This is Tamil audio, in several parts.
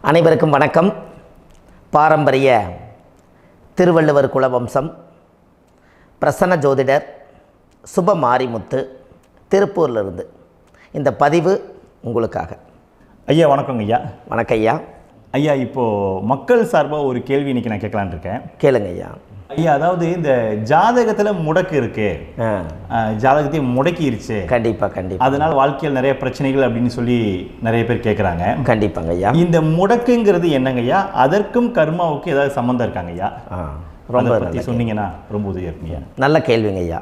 அனைவருக்கும் வணக்கம். பாரம்பரிய திருவள்ளுவர் குலவம்சம் பிரசன்ன ஜோதிடர் சுப மாரிமுத்து திருப்பூரிலிருந்து இந்த பதிவு உங்களுக்காக. ஐயா வணக்கங்க ஐயா. வணக்கம் ஐயா. ஐயா இப்போது மக்கள் சார்பாக ஒரு கேள்வி இன்றைக்கி நான் கேட்கலான் இருக்கேன். கேளுங்க ஐயா. ஐயா, அதாவது இந்த ஜாதகத்தில் முடக்கு இருக்கு, ஜாதகத்தையும் முடக்கிருச்சு, கண்டிப்பாக அதனால் வாழ்க்கையில் நிறைய பிரச்சனைகள் அப்படின்னு சொல்லி நிறைய பேர் கேட்குறாங்க. கண்டிப்பாங்க ஐயா. இந்த முடக்குங்கிறது என்னங்க ஐயா? அதற்கும் கர்மாவுக்கு ஏதாவது சம்மந்தம் இருக்காங்க ஐயா? ரொம்ப பற்றி சொன்னீங்கன்னா ரொம்ப உதவியாக இருக்குங்க. நல்ல கேள்விங்க ஐயா.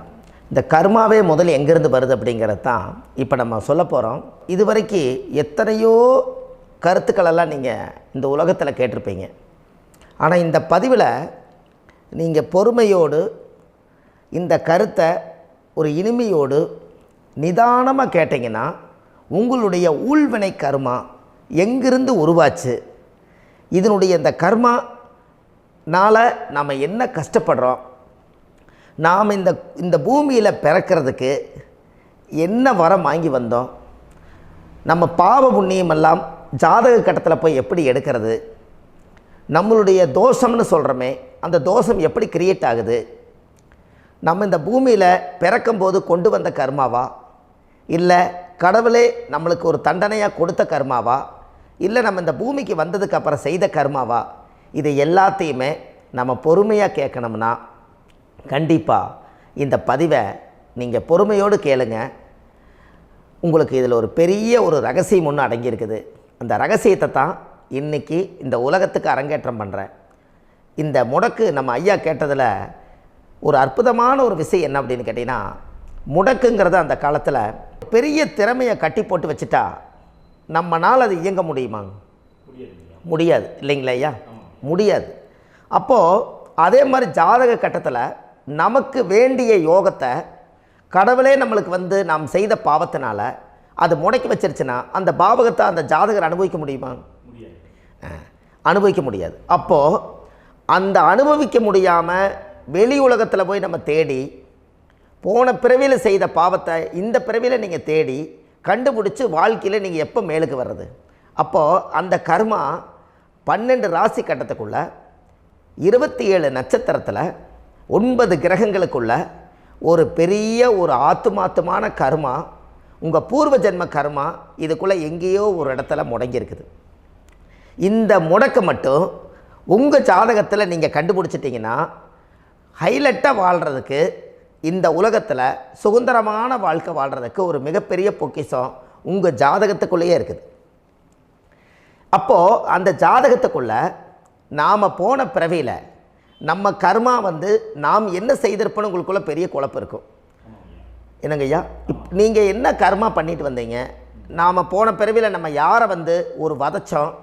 இந்த கர்மாவே முதல்ல எங்கேருந்து வருது அப்படிங்கிறது தான் இப்போ நம்ம சொல்ல போகிறோம். இதுவரைக்கும் எத்தனையோ கருத்துக்களெல்லாம் நீங்கள் இந்த உலகத்தில் கேட்டிருப்பீங்க. ஆனால் இந்த பதிவில் நீங்கள் பொறுமையோடு இந்த கருத்தை ஒரு இனிமையோடு நிதானமாக கேட்டிங்கன்னா உங்களுடைய ஊழ்வினை கர்மா எங்கிருந்து உருவாச்சு, இதனுடைய இந்த கர்மானால் நாம் என்ன கஷ்டப்படுறோம், நாம் இந்த பூமியில் பிறக்கிறதுக்கு என்ன வரம் வாங்கி வந்தோம், நம்ம பாவ புண்ணியமெல்லாம் ஜாதக கட்டத்தில் போய் எப்படி எடுக்கிறது, நம்மளுடைய தோஷம்னு சொல்கிறோமே அந்த தோஷம் எப்படி கிரியேட் ஆகுது, நம்ம இந்த பூமியில் பிறக்கும்போது கொண்டு வந்த கர்மாவா, இல்லை கடவுளே நம்மளுக்கு ஒரு தண்டனையாக கொடுத்த கர்மாவா, இல்லை நம்ம இந்த பூமிக்கு வந்ததுக்கு அப்புறம் செய்த கர்மாவா, இது எல்லாத்தையுமே நம்ம பொறுமையாக கேட்கணும்னா கண்டிப்பாக இந்த பதிவை நீங்கள் பொறுமையோடு கேளுங்க. உங்களுக்கு இதில் ஒரு பெரிய ஒரு ரகசியம் ஒன்று அடங்கியிருக்குது. அந்த ரகசியத்தை தான் இன்றைக்கி இந்த உலகத்துக்கு அரங்கேற்றம் பண்ணுறேன். இந்த முடக்கு நம்ம ஐயா கேட்டதில் ஒரு அற்புதமான ஒரு விஷயம் என்ன அப்படின்னு கேட்டிங்கன்னா, முடக்குங்கிறது அந்த காலத்தில் பெரிய திறமையை கட்டி போட்டு வச்சுட்டா நம்மனால் அது இயங்க முடியுமா? முடியாது இல்லைங்களா ஐயா? முடியாது. அப்போது அதே மாதிரி ஜாதக கட்டத்தில் நமக்கு வேண்டிய யோகத்தை கடவுளே நம்மளுக்கு நாம் செய்த பாவத்தினால அது முடக்கி வச்சிருச்சுன்னா அந்த பாவகத்தை அந்த ஜாதகர் அனுபவிக்க முடியுமா? அனுபவிக்க முடியாது. அப்போது அந்த அனுபவிக்க முடியாமல் வெளி உலகத்தில் போய் நம்ம தேடி போன பிறவியில் செய்த பாவத்தை இந்த பிறவியில் நீங்கள் தேடி கண்டுபிடிச்சி வாழ்க்கையில் நீங்கள் எப்போ மேலுக்கு வர்றது? அப்போது அந்த கர்மா 12 ராசி கட்டத்துக்குள்ள 27 நட்சத்திரத்தில் 9 கிரகங்களுக்குள்ள ஒரு பெரிய ஒரு ஆத்துமாத்துமான கர்மா, உங்கள் பூர்வ ஜென்ம கர்மா இதுக்குள்ளே எங்கேயோ ஒரு இடத்துல முடங்கியிருக்குது. இந்த முடக்க மட்டும் உங்கள் ஜாதகத்தில் நீங்கள் கண்டுபிடிச்சிட்டிங்கன்னா ஹைலைட்டாக வாழ்கிறதுக்கு, இந்த உலகத்தில் சுதந்திரமான வாழ்க்கை வாழ்கிறதுக்கு ஒரு மிகப்பெரிய பொக்கிஷம் உங்கள் ஜாதகத்துக்குள்ளேயே இருக்குது. அப்போது அந்த ஜாதகத்துக்குள்ளே நாம் போன பிறவியில் நம்ம கர்மா நாம் என்ன செய்திருப்போன்னு உங்களுக்குள்ளே பெரிய குழப்பம் இருக்கும். என்னங்க ஐயா, நீங்கள் என்ன கர்மா பண்ணிட்டு வந்தீங்க, நாம் போன பிறவியில் நம்ம யாரை ஒரு வதச்சோம்,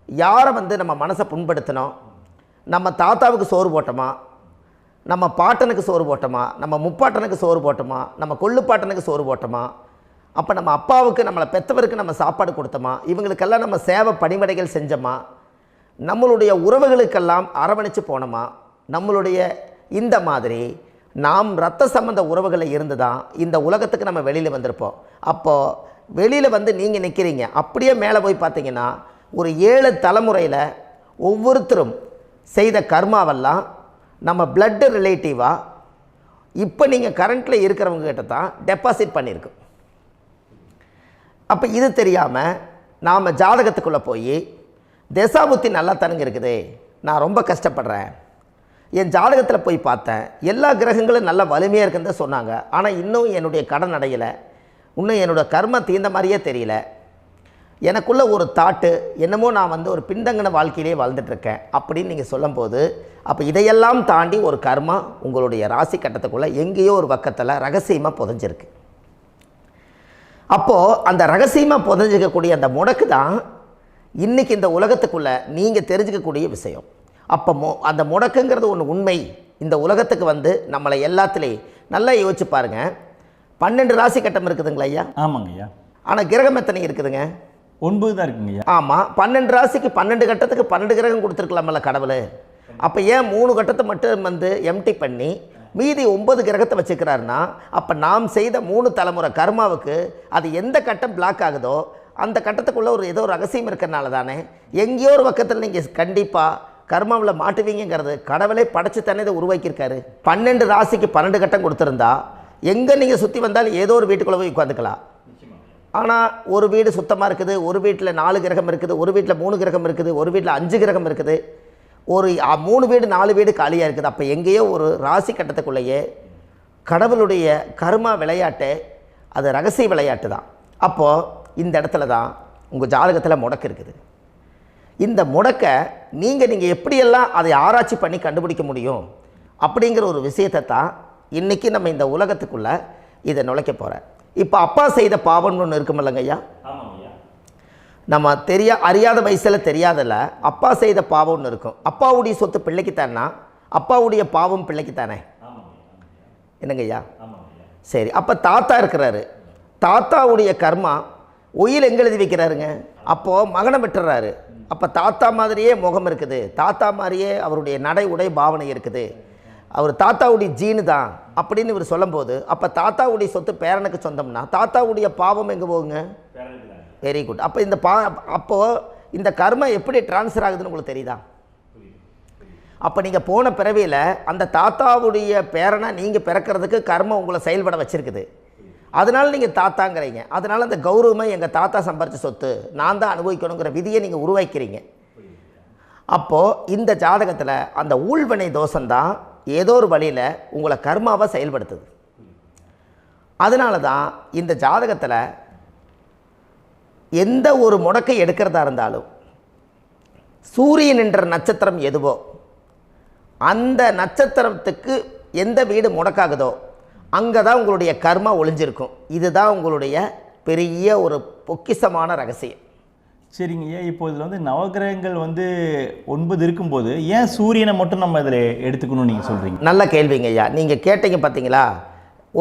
யாரை நம்ம மனசை புண்படுத்தினோம், நம்ம தாத்தாவுக்கு சோறு போட்டோமா, நம்ம பாட்டனுக்கு சோறு போட்டோமா, நம்ம முப்பாட்டனுக்கு சோறு போட்டோமா, நம்ம கொள்ளுப்பாட்டனுக்கு சோறு போட்டோமா, அப்போ நம்ம அப்பாவுக்கு நம்மளை பெற்றவருக்கு நம்ம சாப்பாடு கொடுத்தோமா, இவங்களுக்கெல்லாம் நம்ம சேவை பணிமடைகள் செஞ்சோமா, நம்மளுடைய உறவுகளுக்கெல்லாம் அரவணைச்சு போனோமா, நம்மளுடைய இந்த மாதிரி நாம் இரத்த சம்பந்த உறவுகளை இருந்து தான் இந்த உலகத்துக்கு நம்ம வெளியில் வந்திருப்போம். அப்போது வெளியில் நீங்கள் நிற்கிறீங்க, அப்படியே மேலே போய் பார்த்தீங்கன்னா ஒரு 7 தலைமுறையில் ஒவ்வொருத்தரும் செய்த கர்மாவெல்லாம் நம்ம பிளட்டு ரிலேட்டிவாக இப்போ நீங்கள் கரண்ட்டில் இருக்கிறவங்க கிட்ட தான் டெபாசிட் பண்ணியிருக்கோம். அப்போ இது தெரியாமல் நாம் ஜாதகத்துக்குள்ளே போய் தசாபுத்தி நல்லா தனுங்க இருக்குது, நான் ரொம்ப கஷ்டப்படுறேன், என் ஜாதகத்தில் போய் பார்த்தேன் எல்லா கிரகங்களும் நல்ல வலிமையாக இருக்குன்னு தான் சொன்னாங்க, ஆனால் இன்னும் என்னுடைய கடன் அடையலை, இன்னும் என்னோடய கர்ம தீர்ந்த மாதிரியே தெரியல, எனக்குள்ளே ஒரு தாட்டு என்னமோ நான் ஒரு பின்தங்கின வாழ்க்கையிலே வாழ்ந்துட்டுருக்கேன் அப்படின்னு நீங்கள் சொல்லும்போது, அப்போ இதையெல்லாம் தாண்டி ஒரு கர்மா உங்களுடைய ராசி கட்டத்துக்குள்ளே எங்கேயோ ஒரு பக்கத்தில் ரகசியமாக புதைஞ்சிருக்கு. அப்போது அந்த ரகசியமாக புதைஞ்சிக்கக்கூடிய அந்த முடக்கு தான் இன்றைக்கி இந்த உலகத்துக்குள்ளே நீங்கள் தெரிஞ்சுக்கக்கூடிய விஷயம். அப்போ அந்த முடக்குங்கிறது ஒன்று உண்மை. இந்த உலகத்துக்கு நம்மளை எல்லாத்துலேயும் நல்லா யோசிச்சு பாருங்கள். 12 ராசி கட்டம் இருக்குதுங்களா ஐயா? ஆமாங்க ஐயா. ஆனால் கிரகம் எத்தனை இருக்குதுங்க? 9 தான் இருக்குங்க ஐயா. ஆமாம், 12 ராசிக்கு 12 கட்டத்துக்கு 12 கிரகம் கொடுத்துருக்கலாமல்ல கடவுள். அப்போ ஏன் 3 கட்டத்தை மட்டும் எம்டி பண்ணி மீதி 9 கிரகத்தை வச்சுக்கிறாருன்னா, அப்போ நாம் செய்த 3 தலைமுறை கர்மாவுக்கு அது எந்த கட்டம் பிளாக் ஆகுதோ அந்த கட்டத்துக்குள்ளே ஏதோ ஒரு ரகசியம் இருக்கிறனால தானே எங்கேயோ ஒரு பக்கத்தில் நீங்கள் கண்டிப்பாக கர்மாவில் மாட்டுவீங்கிறது கடவுளே படைச்சு தானே இதை உருவாக்கியிருக்காரு. 12 ராசிக்கு 12 கட்டம் கொடுத்துருந்தா எங்கே நீங்கள் சுற்றி வந்தாலும் ஏதோ ஒரு வீட்டுக்குள்ளே போய் உட்காந்துக்கலாம். ஆனால் ஒரு வீடு சுத்தமாக இருக்குது, ஒரு வீட்டில் 4 கிரகம் இருக்குது, ஒரு வீட்டில் 3 கிரகம் இருக்குது, ஒரு வீட்டில் 5 கிரகம் இருக்குது, ஒரு 3 வீடு 4 வீடு காலியாக இருக்குது. அப்போ எங்கேயோ ஒரு ராசி கட்டத்துக்குள்ளேயே கடவுளுடைய கர்மா விளையாட்டு, அது ரகசிய விளையாட்டு தான். அப்போது இந்த இடத்துல தான் உங்கள் ஜாதகத்தில் முடக்கு இருக்குது. இந்த முடக்கை நீங்கள் எப்படியெல்லாம் அதை ஆராய்ச்சி பண்ணி கண்டுபிடிக்க முடியும் அப்படிங்கிற ஒரு விஷயத்தை தான் இன்றைக்கி நம்ம இந்த உலகத்துக்குள்ளே இதை நுழைக்க போகிறேன். இப்போ அப்பா செய்த பாவம்னு ஒன்று இருக்குமில்லங்க ஐயா, நம்ம அறியாத வயசில் தெரியாதில்ல, அப்பா செய்த பாவம்னு இருக்கும். அப்பாவுடைய சொத்து பிள்ளைக்குத்தானா, அப்பாவுடைய பாவம் பிள்ளைக்குத்தானே, என்னங்க ஐயா? சரி, அப்போ தாத்தா இருக்கிறாரு, தாத்தாவுடைய கர்மா உயிர் எங்கே எழுதி வைக்கிறாருங்க? அப்போது மகனை விட்டுறாரு. அப்போ தாத்தா மாதிரியே முகம் இருக்குது, தாத்தா மாதிரியே அவருடைய நடை உடை பாவனை இருக்குது, அவர் தாத்தாவுடைய ஜீனு தான் அப்படின்னு இவர் சொல்லும்போது, அப்போ தாத்தாவுடைய சொத்து பேரனுக்கு சொந்தம்னா தாத்தாவுடைய பாவம் எங்கே போகுங்க? Very good. அப்போ அப்போது இந்த கர்மா எப்படி டிரான்ஸ்ஃபர் ஆகுதுன்னு உங்களுக்கு தெரியுதா? அப்போ நீங்கள் போன பிறவியில் அந்த தாத்தாவுடைய பேரனை நீங்கள் பிறக்கிறதுக்கு கர்மம் உங்களை செயல்பட வச்சுருக்குது. அதனால் நீங்கள் தாத்தாங்கிறீங்க. அதனால் அந்த கௌரவமாக எங்கள் தாத்தா சம்பாரித்த சொத்து நான் தான் அனுபவிக்கணுங்கிற விதியை நீங்கள் உருவாக்கிறீங்க. அப்போது இந்த ஜாதகத்தில் அந்த ஊழ்வினை தோஷந்தான் ஏதோ ஒரு வழியில் உங்களை கர்மாவை செயல்படுத்துது. அதனால தான் இந்த ஜாதகத்தில் எந்த ஒரு முடக்கை எடுக்கிறதா இருந்தாலும் சூரியன் என்ற நட்சத்திரம் எதுவோ அந்த நட்சத்திரத்துக்கு எந்த வீடு முடக்காகுதோ அங்கே தான் உங்களுடைய கர்மா ஒளிஞ்சிருக்கும். இதுதான் உங்களுடைய பெரிய ஒரு பொக்கிஷமான ரகசியம். சரிங்க ஐயா, இப்போ இதில் நவகிரகங்கள் 9 இருக்கும்போது ஏன் சூரியனை மட்டும் நம்ம இதில் எடுத்துக்கணும்னு நீங்கள் சொல்கிறீங்க? நல்ல கேள்விங்க ஐயா. நீங்கள் கேட்டீங்க பார்த்தீங்களா,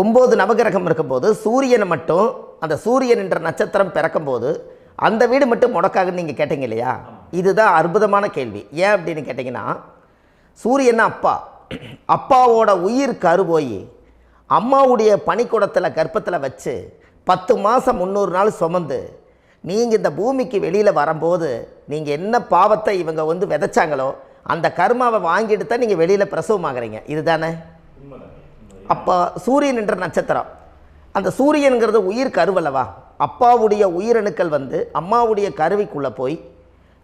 9 நவகிரகம் இருக்கும்போது சூரியனை மட்டும், அந்த சூரியன் என்ற நட்சத்திரம் பிறக்கும்போது அந்த வீடு மட்டும் முடக்காகுன்னு நீங்கள் கேட்டீங்க இல்லையா? இதுதான் அற்புதமான கேள்வி. ஏன் அப்படின்னு கேட்டிங்கன்னா, சூரியன் அப்பாவோட உயிர் கரு போய் அம்மாவுடைய பனிக்கூடத்தில் கர்ப்பத்தில் வச்சு 10 மாதம் 300 நாள் சுமந்து நீங்கள் இந்த பூமிக்கு வெளியில் வரும்போது நீங்கள் என்ன பாவத்தை இவங்க விதைச்சாங்களோ அந்த கர்மாவை வாங்கிட்டு தான் நீங்கள் வெளியில் பிரசவமாகறீங்க. இதுதானே? அப்போ சூரியன் என்ற நட்சத்திரம், அந்த சூரியனுங்கிறது உயிர் கருவல்லவா, அப்பாவுடைய உயிரணுக்கள் அம்மாவுடைய கருவிக்குள்ளே போய்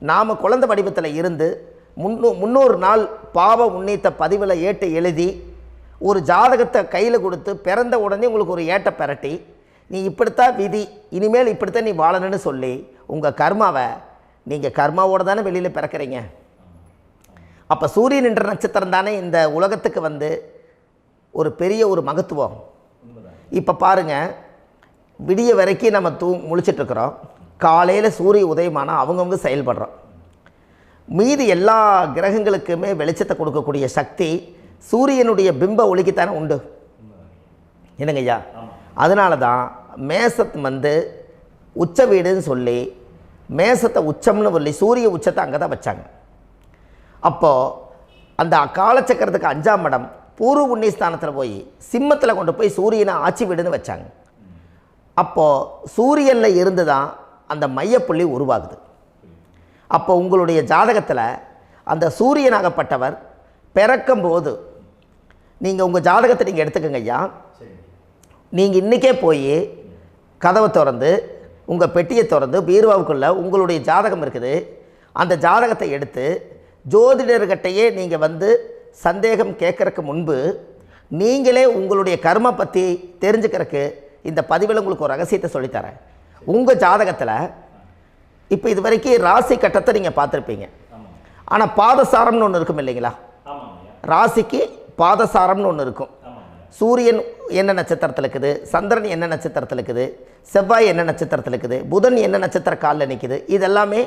நாம் குழந்தை வடிவத்தில் இருந்து 300 நாள் பாவ உன்னித்த பதிவில் ஏட்டு எழுதி ஒரு ஜாதகத்தை கையில் கொடுத்து பிறந்த உடனே உங்களுக்கு ஒரு ஏட்டை பெரட்டி நீ இப்படித்தான் விதி, இனிமேல் இப்படித்தான் நீ வாழணும்னு சொல்லி உங்கள் கர்மாவை நீங்கள் கர்மாவோடு தானே வெளியில் பிறக்கிறீங்க. அப்போ சூரியன் என்ற நட்சத்திரம் தானே இந்த உலகத்துக்கு ஒரு பெரிய ஒரு மகத்துவம். இப்போ பாருங்கள், விடிய வரைக்கும் நம்ம முழிச்சிட்ருக்குறோம், காலையில் சூரிய உதயமானால் அவங்கவுங்க செயல்படுறோம். மீதி எல்லா கிரகங்களுக்குமே வெளிச்சத்தை கொடுக்கக்கூடிய சக்தி சூரியனுடைய பிம்ப ஒளிக்குத்தானே உண்டு, என்னங்க ஐயா? அதனால தான் மேசத்து உச்ச வீடுன்னு சொல்லி மேசத்தை உச்சம்னு சொல்லி சூரிய உச்சத்தை அங்கே தான் வச்சாங்க. அப்போது அந்த காலச்சக்கரத்துக்கு 5ஆம் இடம் பூர்வ புண்ணியஸ்தானத்தில் போய் சிம்மத்தில் கொண்டு போய் சூரியனை ஆட்சி வீடுன்னு வச்சாங்க. அப்போது சூரியனில் இருந்து தான் அந்த மையப்புள்ளி உருவாகுது. அப்போ உங்களுடைய ஜாதகத்தில் அந்த சூரியனாகப்பட்டவர் பிறக்கும்போது நீங்கள் உங்கள் ஜாதகத்தை நீங்கள் எடுத்துக்கங்க ஐயா. நீங்கள் இன்றைக்கே போய் கதவை திறந்து உங்கள் பெட்டியை திறந்து பீர்வாவுக்குள்ளே உங்களுடைய ஜாதகம் இருக்குது, அந்த ஜாதகத்தை எடுத்து ஜோதிடர்கிட்டையே நீங்கள் சந்தேகம் கேட்குறக்கு முன்பு நீங்களே உங்களுடைய கர்ம பற்றி தெரிஞ்சுக்கிறதுக்கு இந்த பதிவில் உங்களுக்கு ஒரு ரகசியத்தை சொல்லித்தரேன். உங்கள் ஜாதகத்தில் இப்போ இது வரைக்கும் ராசி கட்டத்தை நீங்கள் பார்த்துருப்பீங்க, ஆனால் பாதசாரம்னு ஒன்று இருக்கும் இல்லைங்களா? ராசிக்கு பாதசாரம்னு ஒன்று இருக்கும். சூரியன் என்ன நட்சத்திரத்தில் இருக்குது, சந்திரன் என்ன நட்சத்திரத்தில் இருக்குது, செவ்வாய் என்ன நட்சத்திரத்தில் இருக்குது, புதன் என்ன நட்சத்திர காலில் நிற்குது, இதெல்லாமே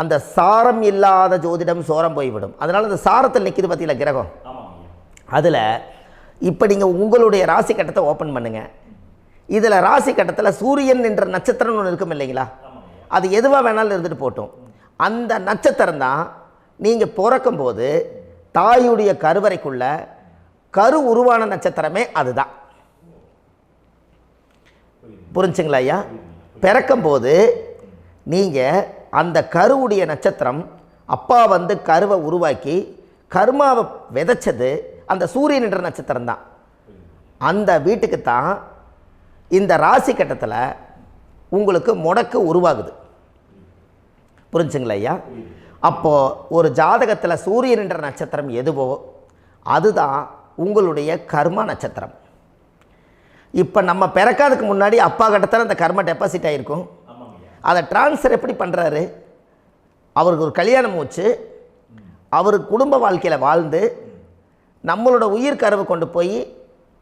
அந்த சாரம் இல்லாத ஜோதிடம் சோரம் போய்விடும். அதனால் அந்த சாரத்தில் நிற்கிது பார்த்தீங்களா கிரகம், அதில் இப்போ நீங்கள் உங்களுடைய ராசி கட்டத்தை ஓப்பன் பண்ணுங்கள். இதில் ராசி கட்டத்தில் சூரியன் என்ற நட்சத்திரம்னு ஒன்று இருக்கும் இல்லைங்களா? அது எதுவாக வேணாலும் இருந்துட்டு போட்டோம். அந்த நட்சத்திரம் தான் நீங்கள் பிறக்கும்போது தாயுடைய கருவறைக்குள்ள கரு உருவான நட்சத்திரமே அதுதான். புரிஞ்சுங்களா ஐயா? பிறக்கும்போது நீங்கள் அந்த கருவுடைய நட்சத்திரம் அப்பா வந்து கருவை உருவாக்கி கர்மாவை விதைச்சது அந்த சூரியன் என்ற நட்சத்திரம் தான். அந்த வீட்டுக்கு தான் இந்த ராசி கட்டத்தில் உங்களுக்கு முடக்கு உருவாகுது. புரிஞ்சுங்களா ஐயா? அப்போது ஒரு ஜாதகத்தில் சூரியன் என்ற நட்சத்திரம் எதுவோ அதுதான் உங்களுடைய கர்மா நட்சத்திரம். இப்போ நம்ம பிறக்காதுக்கு முன்னாடி அப்பா கட்டத்தில் அந்த கர்மா டெபாசிட் ஆகிருக்கும். அதை ட்ரான்ஸ்ஃபர் எப்படி பண்ணுறாரு? அவருக்கு ஒரு கல்யாணம் வச்சு அவர் குடும்ப வாழ்க்கையில் வாழ்ந்து நம்மளோட உயிர் கருவை கொண்டு போய்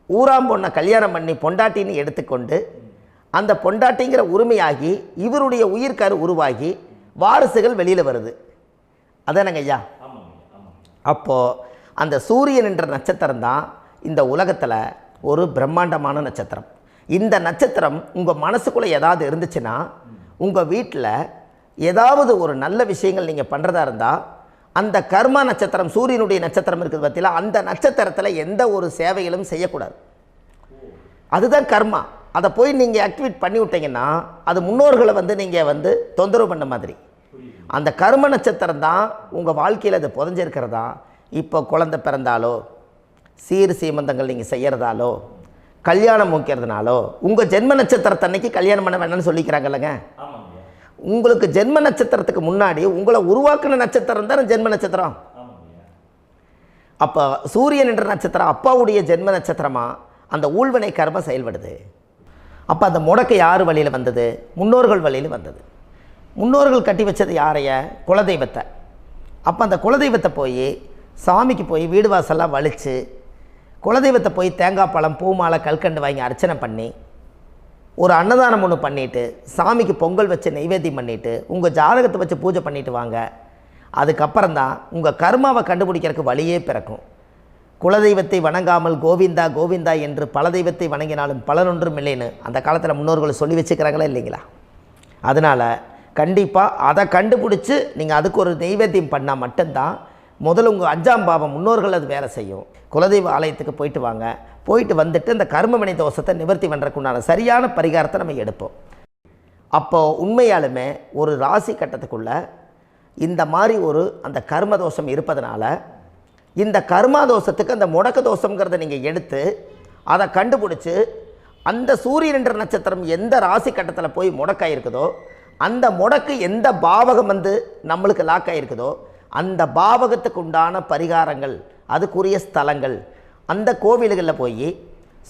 ஊராம் பொண்ணை கல்யாணம் பண்ணி பொண்டாட்டின்னு எடுத்துக்கொண்டு அந்த பொண்டாட்டிங்கிற உரிமையாகி இவருடைய உயிர் கரு உருவாகி வாரிசுகள் வெளியில் வருது. அதானங்க ஐயா? அப்போது அந்த சூரியன் என்ற நட்சத்திரம் தான் இந்த உலகத்தில் ஒரு பிரம்மாண்டமான நட்சத்திரம். இந்த நட்சத்திரம் உங்கள் மனசுக்குள்ளே ஏதாவது இருந்துச்சுன்னா உங்கள் வீட்டில் ஏதாவது ஒரு நல்ல விஷயங்கள் நீங்கள் பண்ணுறதா இருந்தால் அந்த கர்மா நட்சத்திரம் சூரியனுடைய நட்சத்திரம் இருக்குது பார்த்தீங்களா, அந்த நட்சத்திரத்தில் எந்த ஒரு சேவைகளும் செய்யக்கூடாது. அதுதான் கர்மா. அதை போய் நீங்கள் ஆக்டிவேட் பண்ணி விட்டீங்கன்னா அது முன்னோர்களை வந்து நீங்கள் வந்து தொந்தரவு பண்ண மாதிரி. அந்த கர்ம நட்சத்திரம் தான் உங்கள் வாழ்க்கையில் அது புதஞ்சிருக்கிறதா. இப்போ குழந்தை பிறந்தாலோ சீர் சீமந்தங்கள் நீங்கள் செய்கிறதாலோ கல்யாணம் முக்கிறதுனாலோ உங்கள் ஜென்ம நட்சத்திரத்தன்னைக்கு கல்யாணம் பண்ண வேண்டாம்னு சொல்லிக்கிறாங்கல்லங்க. உங்களுக்கு ஜென்ம நட்சத்திரத்துக்கு முன்னாடி உங்களை உருவாக்குன நட்சத்திரம் தான் ஜென்ம நட்சத்திரம். அப்போ சூரியன் என்ற நட்சத்திரம் அப்பாவுடைய ஜென்ம நட்சத்திரமாக அந்த ஊழ்வினை கர்மம் செயல்படுது. அப்போ அந்த முடக்கு யார் வழியில் வந்தது? முன்னோர்கள் வழியில் வந்தது. முன்னோர்கள் கட்டி வச்சது யாரைய? குலதெய்வத்தை. அப்போ அந்த குலதெய்வத்தை போய் சாமிக்கு போய் வீடு வாசல்லாம் வலித்து குலதெய்வத்தை போய் தேங்காய் பழம் பூ மாலை கல்கண்டு வாங்கி அர்ச்சனை பண்ணி ஒரு அன்னதானம் ஒன்று பண்ணிவிட்டு சாமிக்கு பொங்கல் வச்சு நைவேத்தியம் பண்ணிவிட்டு உங்கள் ஜாதகத்தை வச்சு பூஜை பண்ணிவிட்டு வாங்க. அதுக்கப்புறம் தான் உங்கள் கர்மாவை கண்டுபிடிக்கிறதுக்கு வழியே பிறக்கும். குலதெய்வத்தை வணங்காமல் கோவிந்தா கோவிந்தா என்று பல தெய்வத்தை வணங்கினாலும் பலனொன்றும் இல்லைன்னு அந்த காலத்தில் முன்னோர்கள் சொல்லி வச்சுக்கிறாங்களா இல்லைங்களா? அதனால் கண்டிப்பாக அதை கண்டுபிடிச்சி நீங்கள் அதுக்கு ஒரு நைவேத்தியம் பண்ணால் மட்டும்தான் முதல்ல உங்கள் 5ஆம் பாவம் முன்னோர்கள் அது வேலை செய்யும். குலதெய்வ ஆலயத்துக்கு போயிட்டு வாங்க. போயிட்டு வந்துட்டு இந்த கர்மவினை தோஷத்தை நிவர்த்தி பண்ணுறதுக்குண்டான சரியான பரிகாரத்தை நம்ம எடுப்போம். அப்போது உண்மையாலுமே ஒரு ராசி கட்டத்துக்குள்ளே இந்த மாதிரி ஒரு அந்த கர்ம தோஷம் இருப்பதனால இந்த கர்மா தோஷத்துக்கு அந்த முடக்க தோஷங்கிறத நீங்கள் எடுத்து அதை கண்டுபிடிச்சி அந்த சூரியன் என்ற நட்சத்திரம் எந்த ராசி கட்டத்தில் போய் முடக்காயிருக்குதோ அந்த முடக்கு எந்த பாவகம் வந்து நம்மளுக்கு லாக் ஆகிருக்குதோ அந்த பாவகத்துக்கு உண்டான பரிகாரங்கள் அதுக்குரிய ஸ்தலங்கள் அந்த கோவில்களில் போய்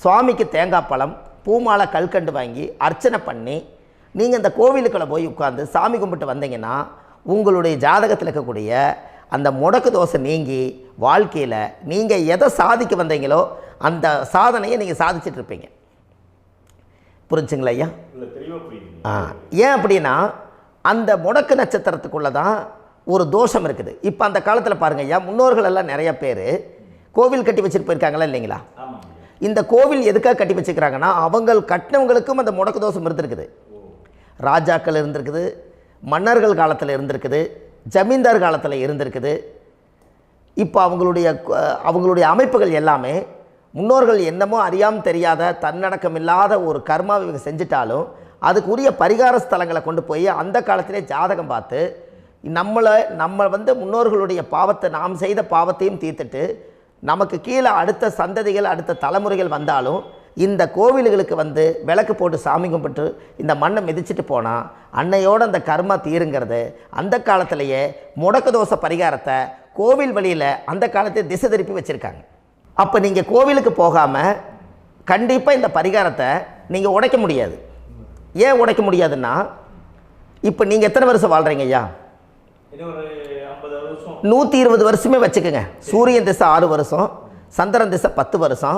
சுவாமிக்கு தேங்காய் பழம் பூமாலை கல்கண்டு வாங்கி அர்ச்சனை பண்ணி நீங்கள் அந்த கோவிலுக்குள்ளே போய் உட்காந்து சாமி கும்பிட்டு வந்தீங்கன்னா உங்களுடைய ஜாதகத்தில் இருக்கக்கூடிய அந்த முடக்கு தோசை நீங்கி வாழ்க்கையில் நீங்கள் எதை சாதிக்க வந்தீங்களோ அந்த சாதனையை நீங்கள் சாதிச்சிட்ருப்பீங்க. புரிஞ்சுங்களா ஐயா? ஏன் அப்படின்னா அந்த முடக்கு நட்சத்திரத்துக்குள்ளே தான் ஒரு தோஷம் இருக்குது. இப்போ அந்த காலத்தில் பாருங்கள் ஐயா, முன்னோர்கள் எல்லாம் நிறைய பேர் கோவில் கட்டி வச்சுட்டு போயிருக்காங்களா இல்லைங்களா? இந்த கோவில் எதுக்காக கட்டி வச்சுக்கிறாங்கன்னா அவங்க கட்டினவங்களுக்கும் அந்த முடக்கு தோஷம் இருந்திருக்குது. ராஜாக்கள் இருந்திருக்குது, மன்னர்கள் காலத்தில் இருந்திருக்குது, ஜமீன்தார் காலத்தில் இருந்திருக்குது. இப்போ அவங்களுடைய அமைப்புகள் எல்லாமே முன்னோர்கள் என்னமோ அறியாமல் தெரியாத தன்னடக்கம் இல்லாத ஒரு கர்மாவை இவங்க செஞ்சிட்டாலும் அதுக்குரிய பரிகார ஸ்தலங்களை கொண்டு போய் அந்த காலத்திலே ஜாதகம் பார்த்து நம்ம வந்து முன்னோர்களுடைய பாவத்தை நாம் செய்த பாவத்தையும் தீர்த்துட்டு நமக்கு கீழே அடுத்த சந்ததிகள் அடுத்த தலைமுறைகள் வந்தாலும் இந்த கோவில்களுக்கு வந்து விளக்கு போட்டு சாமி கும்பிட்டு இந்த மண்ணை மிதிச்சுட்டு போனால் அன்னையோடு அந்த கர்மா தீருங்கிறது அந்த காலத்திலேயே முடக்க தோஷ பரிகாரத்தை கோவில் வழியில் அந்த காலத்தை திசை திருப்பி வச்சுருக்காங்க. அப்போ நீங்கள் கோவிலுக்கு போகாமல் கண்டிப்பாக இந்த பரிகாரத்தை நீங்கள் உடைக்க முடியாது. ஏன் உடைக்க முடியாதுன்னா இப்போ நீங்கள் எத்தனை வருஷம் வாழ்கிறீங்க ஐயா? 120 வருஷமே வச்சுக்கோங்க. சூரியன் திசை 6 வருஷம், சந்திரன் திசை 10 வருஷம்,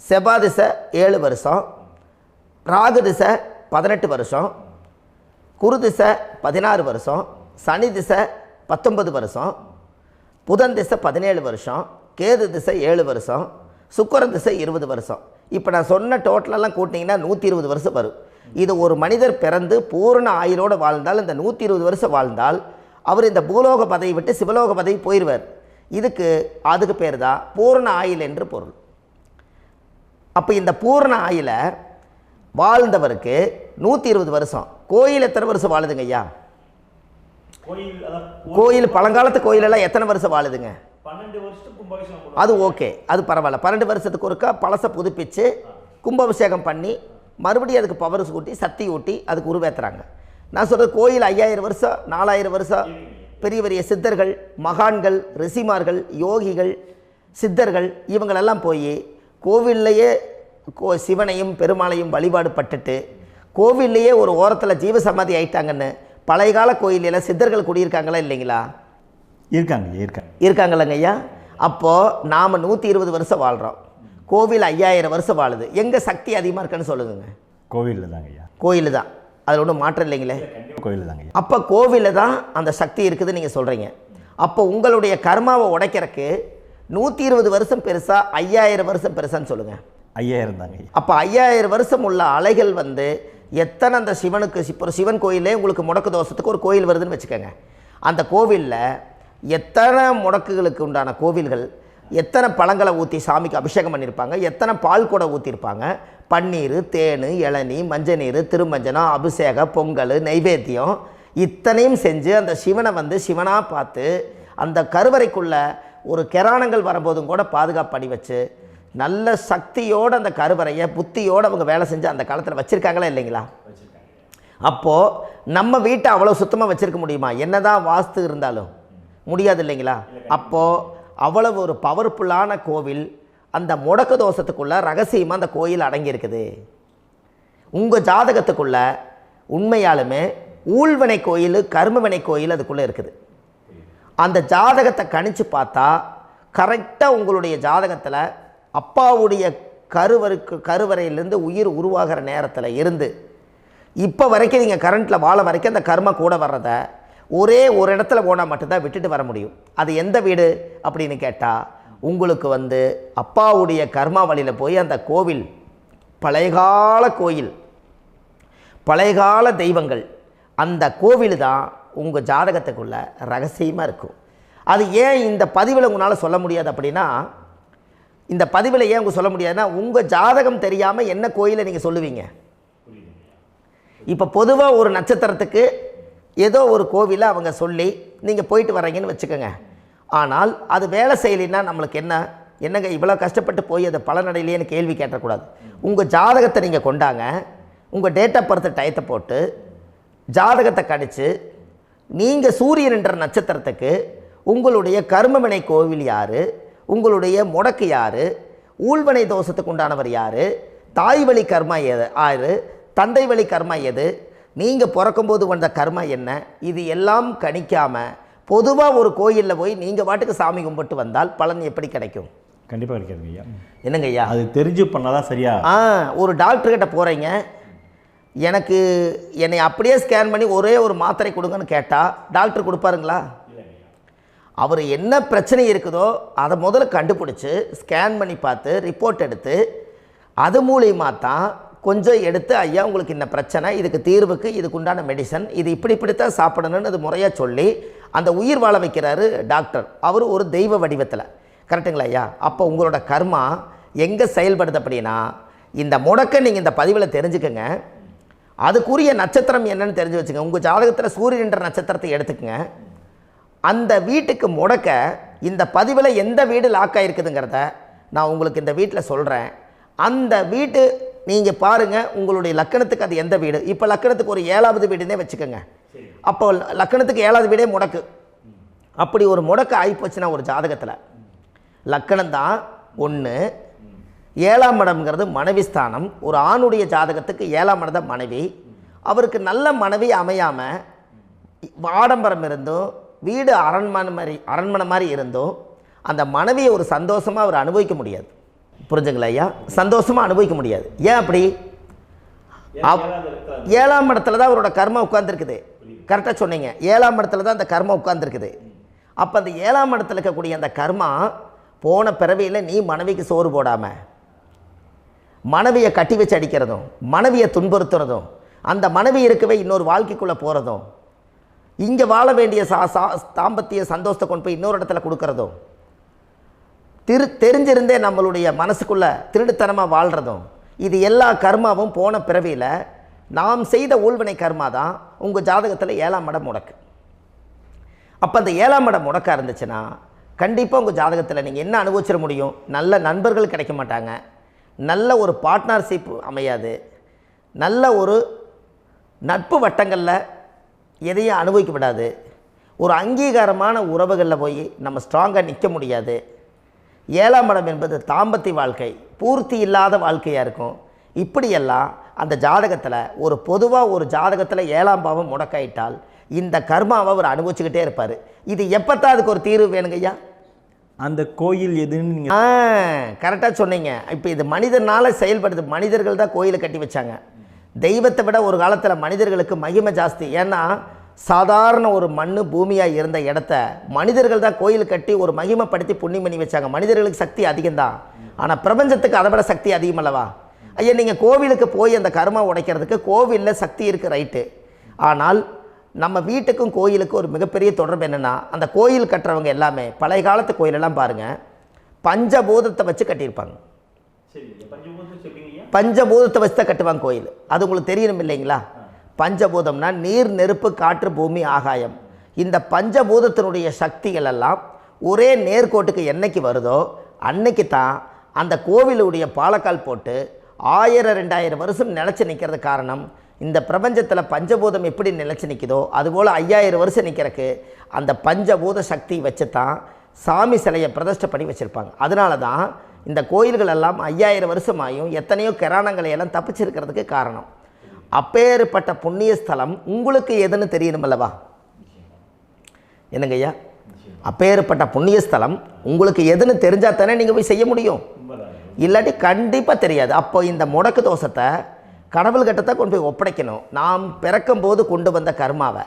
செவ்வாய் திசை 7 வருஷம், ராகு திசை 18 வருஷம், குரு திசை 16 வருஷம், சனி திசை 19 வருஷம், புதன் திசை 17 வருஷம், கேது திசை 7 வருஷம், சுக்கிரன் திசை 20 வருஷம். இப்போ நான் சொன்ன டோட்டலெல்லாம் கூட்டிங்கன்னா 120 வருஷம் வரும். இது ஒரு மனிதர் பிறந்து பூரண ஆயுளோடு வாழ்ந்தால் இந்த 120 வருஷம் வாழ்ந்தால் அவர் இந்த பூலோக பதவி விட்டு சிவலோக பதவி போயிடுவார். அதுக்கு பேர் தான் பூரண ஆயுள் என்று பொருள். அப்போ இந்த பூரண ஆயுளை வாழ்ந்தவருக்கு 120 வருஷம். கோயில் எத்தனை வருஷம் வாழுதுங்க ஐயா? கோயில் பழங்காலத்து கோயிலெல்லாம் எத்தனை வருஷம் வாழுதுங்க? 12 வருஷத்துக்கு கும்பாபிஷேகம். அது ஓகே, அது பரவாயில்ல. 12 வருஷத்துக்கு ஒருக்கா பழசை புதுப்பிச்சு கும்பாபிஷேகம் பண்ணி மறுபடியும் அதுக்கு பவர் ஊட்டி சக்தி ஊட்டி அதுக்கு உருவேற்றுறாங்க. நான் சொல்கிறது கோயில் 5000 வருஷம் 4000 வருஷம் பெரிய பெரிய சித்தர்கள், மகான்கள், ரிஷிமார்கள், யோகிகள், சித்தர்கள் இவங்களெல்லாம் போய் கோவில்லையே சிவனையும் பெருமாளையும் வழிபாடு பட்டுட்டு கோவில்லையே ஒரு ஓரத்தில் ஜீவசமாதி ஆயிட்டாங்கன்னு பழைய கால கோயிலில் சித்தர்கள் குடியிருக்காங்களா இல்லைங்களா? இருக்காங்கல்லங்க ஐயா. அப்போது நாம் 120 வருஷம் வாழ்கிறோம், கோவில் 5000 வருஷம் வாழுது. எங்கே சக்தி அதிகமாக இருக்குன்னு சொல்லுங்க? கோவிலில் தாங்க ஐயா. கோயில் தான், அதில் ஒன்றும் மாற்றம் இல்லைங்களே. கோயில் தாங்க. அப்போ கோவிலில் தான் அந்த சக்தி இருக்குதுன்னு நீங்கள் சொல்கிறீங்க. அப்போ உங்களுடைய கர்மாவை உடைக்கிறதுக்கு 120 வருஷம் பெருசா 5000 வருஷம் பெருசான்னு சொல்லுங்கள்? 5000 தாங்க. அப்போ 5000 வருஷம் உள்ள அலைகள் எத்தனை அந்த சிவனுக்கு இப்போ சிவன் கோயிலே உங்களுக்கு முடக்கு தோஷத்துக்கு ஒரு கோயில் வருதுன்னு வச்சுக்கோங்க. அந்த கோவிலில் எத்தனை முடக்குகளுக்கு உண்டான கோவில்கள், எத்தனை பழங்களை ஊற்றி சாமிக்கு அபிஷேகம் பண்ணியிருப்பாங்க, எத்தனை பால் கூட ஊற்றிருப்பாங்க, பன்னீர், தேன், இளநீ, மஞ்சள் நீர், திருமஞ்சனம், அபிஷேகம், பொங்கல், நைவேத்தியம் இத்தனையும் செஞ்சு அந்த சிவனை சிவனாக பார்த்து அந்த கருவறைக்குள்ள ஒரு கிராணங்கள் வரும்போதும் கூட பாதுகாப்பு பண்ணி வச்சு நல்ல சக்தியோடு அந்த கருவறையை புத்தியோடு அவங்க வேலை செஞ்சு அந்த காலத்தில் வச்சுருக்காங்களா இல்லைங்களா? அப்போது நம்ம வீட்டை அவ்வளோ சுத்தமாக வச்சுருக்க முடியுமா? என்னதான் வாஸ்து இருந்தாலும் முடியாது இல்லைங்களா? அப்போது அவ்வளவு ஒரு பவர்ஃபுல்லான கோவில் அந்த முடக்கு தோஷத்துக்குள்ளே ரகசியமாக அந்த கோயில் அடங்கியிருக்குது. உங்கள் ஜாதகத்துக்குள்ளே உண்மையாலுமே ஊழ்வினை கோயில், கர்மவினை கோயில் அதுக்குள்ளே இருக்குது. அந்த ஜாதகத்தை கணிச்சு பார்த்தா கரெக்டாக உங்களுடைய ஜாதகத்தில் அப்பாவுடைய கருவறையிலேருந்து உயிர் உருவாகிற நேரத்தில் இருந்து இப்போ வரைக்கும் நீங்கள் கரண்ட்டில் வாழ வரைக்கும் அந்த கர்ம கூட வர்றதை ஒரே ஒரு இடத்துல போனால் மட்டும்தான் விட்டுட்டு வர முடியும். அது எந்த வீடு அப்படின்னு கேட்டால் உங்களுக்கு அப்பாவுடைய கர்மா வழியில் போய் அந்த கோவில் பழையகால கோயில், பழையகால தெய்வங்கள், அந்த கோவில் தான் உங்கள் ஜாதகத்துக்குள்ள ரகசியமாக இருக்கும். அது ஏன் இந்த பதிவில் உங்களால் சொல்ல முடியாது அப்படின்னா, இந்த பதிவில் ஏன் உங்க சொல்ல முடியாதுன்னா உங்கள் ஜாதகம் தெரியாமல் என்ன கோயிலை நீங்கள் சொல்லுவீங்க? இப்போ பொதுவாக ஒரு நட்சத்திரத்துக்கு ஏதோ ஒரு கோவிலை அவங்க சொல்லி நீங்கள் போயிட்டு வர்றீங்கன்னு வச்சுக்கோங்க. ஆனால் அது வேலை செய்யலைன்னா நம்மளுக்கு என்னங்க இவ்வளோ கஷ்டப்பட்டு போய் அதை பலனடையிலேன்னு கேள்வி கேட்டக்கூடாது. உங்கள் ஜாதகத்தை நீங்கள் கொண்டாங்க, உங்கள் டேட் ஆஃப் பர்த் டயத்தை போட்டு ஜாதகத்தை கணிச்சு நீங்கள் சூரியன் என்ற நட்சத்திரத்துக்கு உங்களுடைய கர்மவினை கோவில் யார், உங்களுடைய முடக்கு யார், ஊழ்வனை தோஷத்துக்கு உண்டானவர் யார், தாய் வழி கர்மா யார், தந்தை வழி கர்மா எது, நீங்கள் பிறக்கும்போது வந்த கர்மா என்ன, இது எல்லாம் கணிக்காமல் பொதுவாக ஒரு கோயிலில் போய் நீங்கள் பாட்டுக்கு சாமி கும்பிட்டு வந்தால் பலன் எப்படி கிடைக்கும்? கண்டிப்பாக கிடைக்காதுங்க ஐயா. என்னங்க ஐயா? அது தெரிஞ்சு பண்ணாதான் சரியா? ஒரு டாக்டர்கிட்ட போகிறீங்க, என்னை அப்படியே ஸ்கேன் பண்ணி ஒரே ஒரு மாத்திரை கொடுங்கன்னு கேட்டால் டாக்டர் கொடுப்பாருங்களா? அவர் என்ன பிரச்சனை இருக்குதோ அதை முதல்ல கண்டுபிடிச்சி ஸ்கேன் பண்ணி பார்த்து ரிப்போர்ட் எடுத்து அது மூலியமாக தான் கொஞ்சம் எடுத்து ஐயா உங்களுக்கு இந்த பிரச்சனை, இதுக்கு தீர்வுக்கு இதுக்குண்டான மெடிசன், இது இப்படித்தான் சாப்பிடணும்னு அது முறையாக சொல்லி அந்த உயிர் வாழ வைக்கிறாரு டாக்டர். அவர் ஒரு தெய்வ வடிவத்தில். கரெக்டுங்களா ஐயா? அப்போ உங்களோட கர்மா எங்கே செயல்படுது அப்படின்னா, இந்த முடக்க நீங்கள் இந்த பதிவில் தெரிஞ்சுக்கங்க. அதுக்குரிய நட்சத்திரம் என்னன்னு தெரிஞ்சு வச்சுங்க. உங்கள் ஜாதகத்தில் சூரியன் என்ற நட்சத்திரத்தை எடுத்துக்கங்க. அந்த வீட்டுக்கு முடக்க இந்த பதிவில் எந்த வீடு லாக் ஆகிருக்குதுங்கிறத நான் உங்களுக்கு இந்த வீட்டில் சொல்கிறேன். அந்த வீட்டு நீங்கள் பாருங்கள், உங்களுடைய லக்கணத்துக்கு அது எந்த வீடு. இப்போ லக்கணத்துக்கு ஒரு 7வது வீடுன்னே வச்சுக்கோங்க. அப்போ லக்கணத்துக்கு 7வது வீடே முடக்கு. அப்படி ஒரு முடக்கு ஆகிப்போச்சுன்னா ஒரு ஜாதகத்தில் லக்கணம் தான் 1, 7ஆம் இடம்ங்கிறது மனைவி ஸ்தானம். ஒரு ஆணுடைய ஜாதகத்துக்கு 7ஆம் இடம் தான் மனைவி. அவருக்கு நல்ல மனைவி அமையாமல் ஆடம்பரம் இருந்தும் வீடு அரண்மனை மாதிரி இருந்தும் அந்த மனைவியை ஒரு சந்தோஷமாக அவர் அனுபவிக்க முடியாது. புரிஞ்சுங்களா ஐயா? சந்தோஷமாக அனுபவிக்க முடியாது. ஏன் அப்படி? 7ஆம் இடத்துல தான் அவரோட கர்மா உட்கார்ந்துருக்குது. கரெக்டாக சொன்னீங்க. 7ஆம் இடத்துல தான் அந்த கர்மா உட்கார்ந்துருக்குது. அப்போ அந்த 7ஆம் இடத்துல இருக்கக்கூடிய அந்த கர்மா போன பிறவியில் நீ மனைவிக்கு சோறு போடாமல் மனைவியை கட்டி வச்சு அடிக்கிறதும், மனைவியை துன்புறுத்துறதும், அந்த மனைவி இருக்கவே இன்னொரு வாழ்க்கைக்குள்ளே போகிறதும், இங்கே வாழ வேண்டிய தாம்பத்திய சந்தோஷத்தை கொண்டு போய் இன்னொரு இடத்துல கொடுக்கறதும், தெரிஞ்சிருந்தே நம்மளுடைய மனசுக்குள்ளே திருடுத்தனமாக வாழ்கிறதும், இது எல்லா கர்மாவும் போன பிறவியில் நாம் செய்த ஊழ்வினை கர்மா தான் உங்கள் ஜாதகத்தில் 7ஆம் இடம் முடக்கு. அப்போ அந்த 7ஆம் இடம் முடக்கா இருந்துச்சுன்னா கண்டிப்பாக உங்கள் ஜாதகத்தில் நீங்கள் என்ன அனுபவிச்சிட முடியும்? நல்ல நண்பர்கள் கிடைக்க மாட்டாங்க, நல்ல ஒரு பார்ட்னர்ஷிப் அமையாது, நல்ல ஒரு நட்பு வட்டங்களில் எதையும் அனுபவிக்க விடாது, ஒரு அங்கீகாரமான உறவுகளில் போய் நம்ம ஸ்ட்ராங்காக நிற்க முடியாது. 7ஆம் இடம் என்பது தாம்பத்திய வாழ்க்கை, பூர்த்தி இல்லாத வாழ்க்கையாக இருக்கும். இப்படியெல்லாம் அந்த ஜாதகத்தில் ஒரு பொதுவாக ஒரு ஜாதகத்தில் 7ஆம் பாவம் முடக்காயிட்டால் இந்த கர்மாவை அவர் அனுபவிச்சுக்கிட்டே இருப்பார். இது எப்போத்தான் அதுக்கு ஒரு தீர்வு வேணுங்கய்யா? அந்த கோயில் எதுன்னு நீங்கள் கரெக்டாக சொன்னீங்க. இப்போ இது மனிதனால் செயல்படுது. மனிதர்கள் தான் கோயிலை கட்டி வச்சாங்க. தெய்வத்தை விட ஒரு காலத்தில் மனிதர்களுக்கு மகிமை ஜாஸ்தி. ஏன்னா சாதாரண ஒரு மண் பூமியாக இருந்த இடத்த மனிதர்கள் தான் கோயில் கட்டி ஒரு மகிமைப்படுத்தி புண்ணியம் பண்ணி வச்சாங்க. மனிதர்களுக்கு சக்தி அதிகம்தான், ஆனால் பிரபஞ்சத்துக்கு அதை விட சக்தி அதிகம் அல்லவா? ஐயா, நீங்கள் கோவிலுக்கு போய் அந்த கர்மா உடைக்கிறதுக்கு கோவிலில் சக்தி இருக்குது, ரைட்டு. ஆனால் நம்ம வீட்டுக்கும் கோயிலுக்கும் ஒரு மிகப்பெரிய தொடர்பு என்னென்னா, அந்த கோயில் கட்டுறவங்க எல்லாமே பழைய காலத்து கோயிலெல்லாம் பாருங்கள், பஞ்சபூதத்தை வச்சு கட்டியிருப்பாங்க. பஞ்சபூதத்தை வச்சு தான் கட்டுவாங்க கோயில். அது உங்களுக்கு தெரியணும் இல்லைங்களா? பஞ்சபூதம்னா நீர், நெருப்பு, காற்று, பூமி, ஆகாயம். இந்த பஞ்சபூதத்தினுடைய சக்திகள் எல்லாம் ஒரே நேர்கோட்டுக்கு என்னைக்கு வருதோ அன்னைக்கு தான் அந்த கோவிலுடைய பாலக்கால் போட்டு 1000-2000 வருஷம் நிலச்சி நிற்கிறது. காரணம், இந்த பிரபஞ்சத்தில் பஞ்சபூதம் எப்படி நிலச்சி நிற்குதோ அதுபோல் 5000 வருஷம் நிற்கிறதுக்கு அந்த பஞ்சபூத சக்தி வச்சு தான் சாமி சிலையை பிரதிஷ்டை பண்ணி வச்சுருப்பாங்க. அதனால தான் இந்த கோயில்கள் எல்லாம் 5000 வருஷமாயும் எத்தனையோ கிராணங்களை எல்லாம் தப்பிச்சிருக்கிறதுக்கு காரணம். அப்பேற்பட்ட புண்ணிய ஸ்தலம் உங்களுக்கு எதுன்னு தெரியணும் அல்லவா? என்னங்க ஐயா? அப்பேற்பட்ட புண்ணிய ஸ்தலம் உங்களுக்கு எதுன்னு தெரிஞ்சால் தானே நீங்கள் போய் செய்ய முடியும், இல்லாட்டி கண்டிப்பாக தெரியாது. அப்போ இந்த முடக்கு தோஷத்தை கடவுள்கிட்ட கொண்டு போய் ஒப்படைக்கணும். நாம் பிறக்கும் போது கொண்டு வந்த கர்மாவை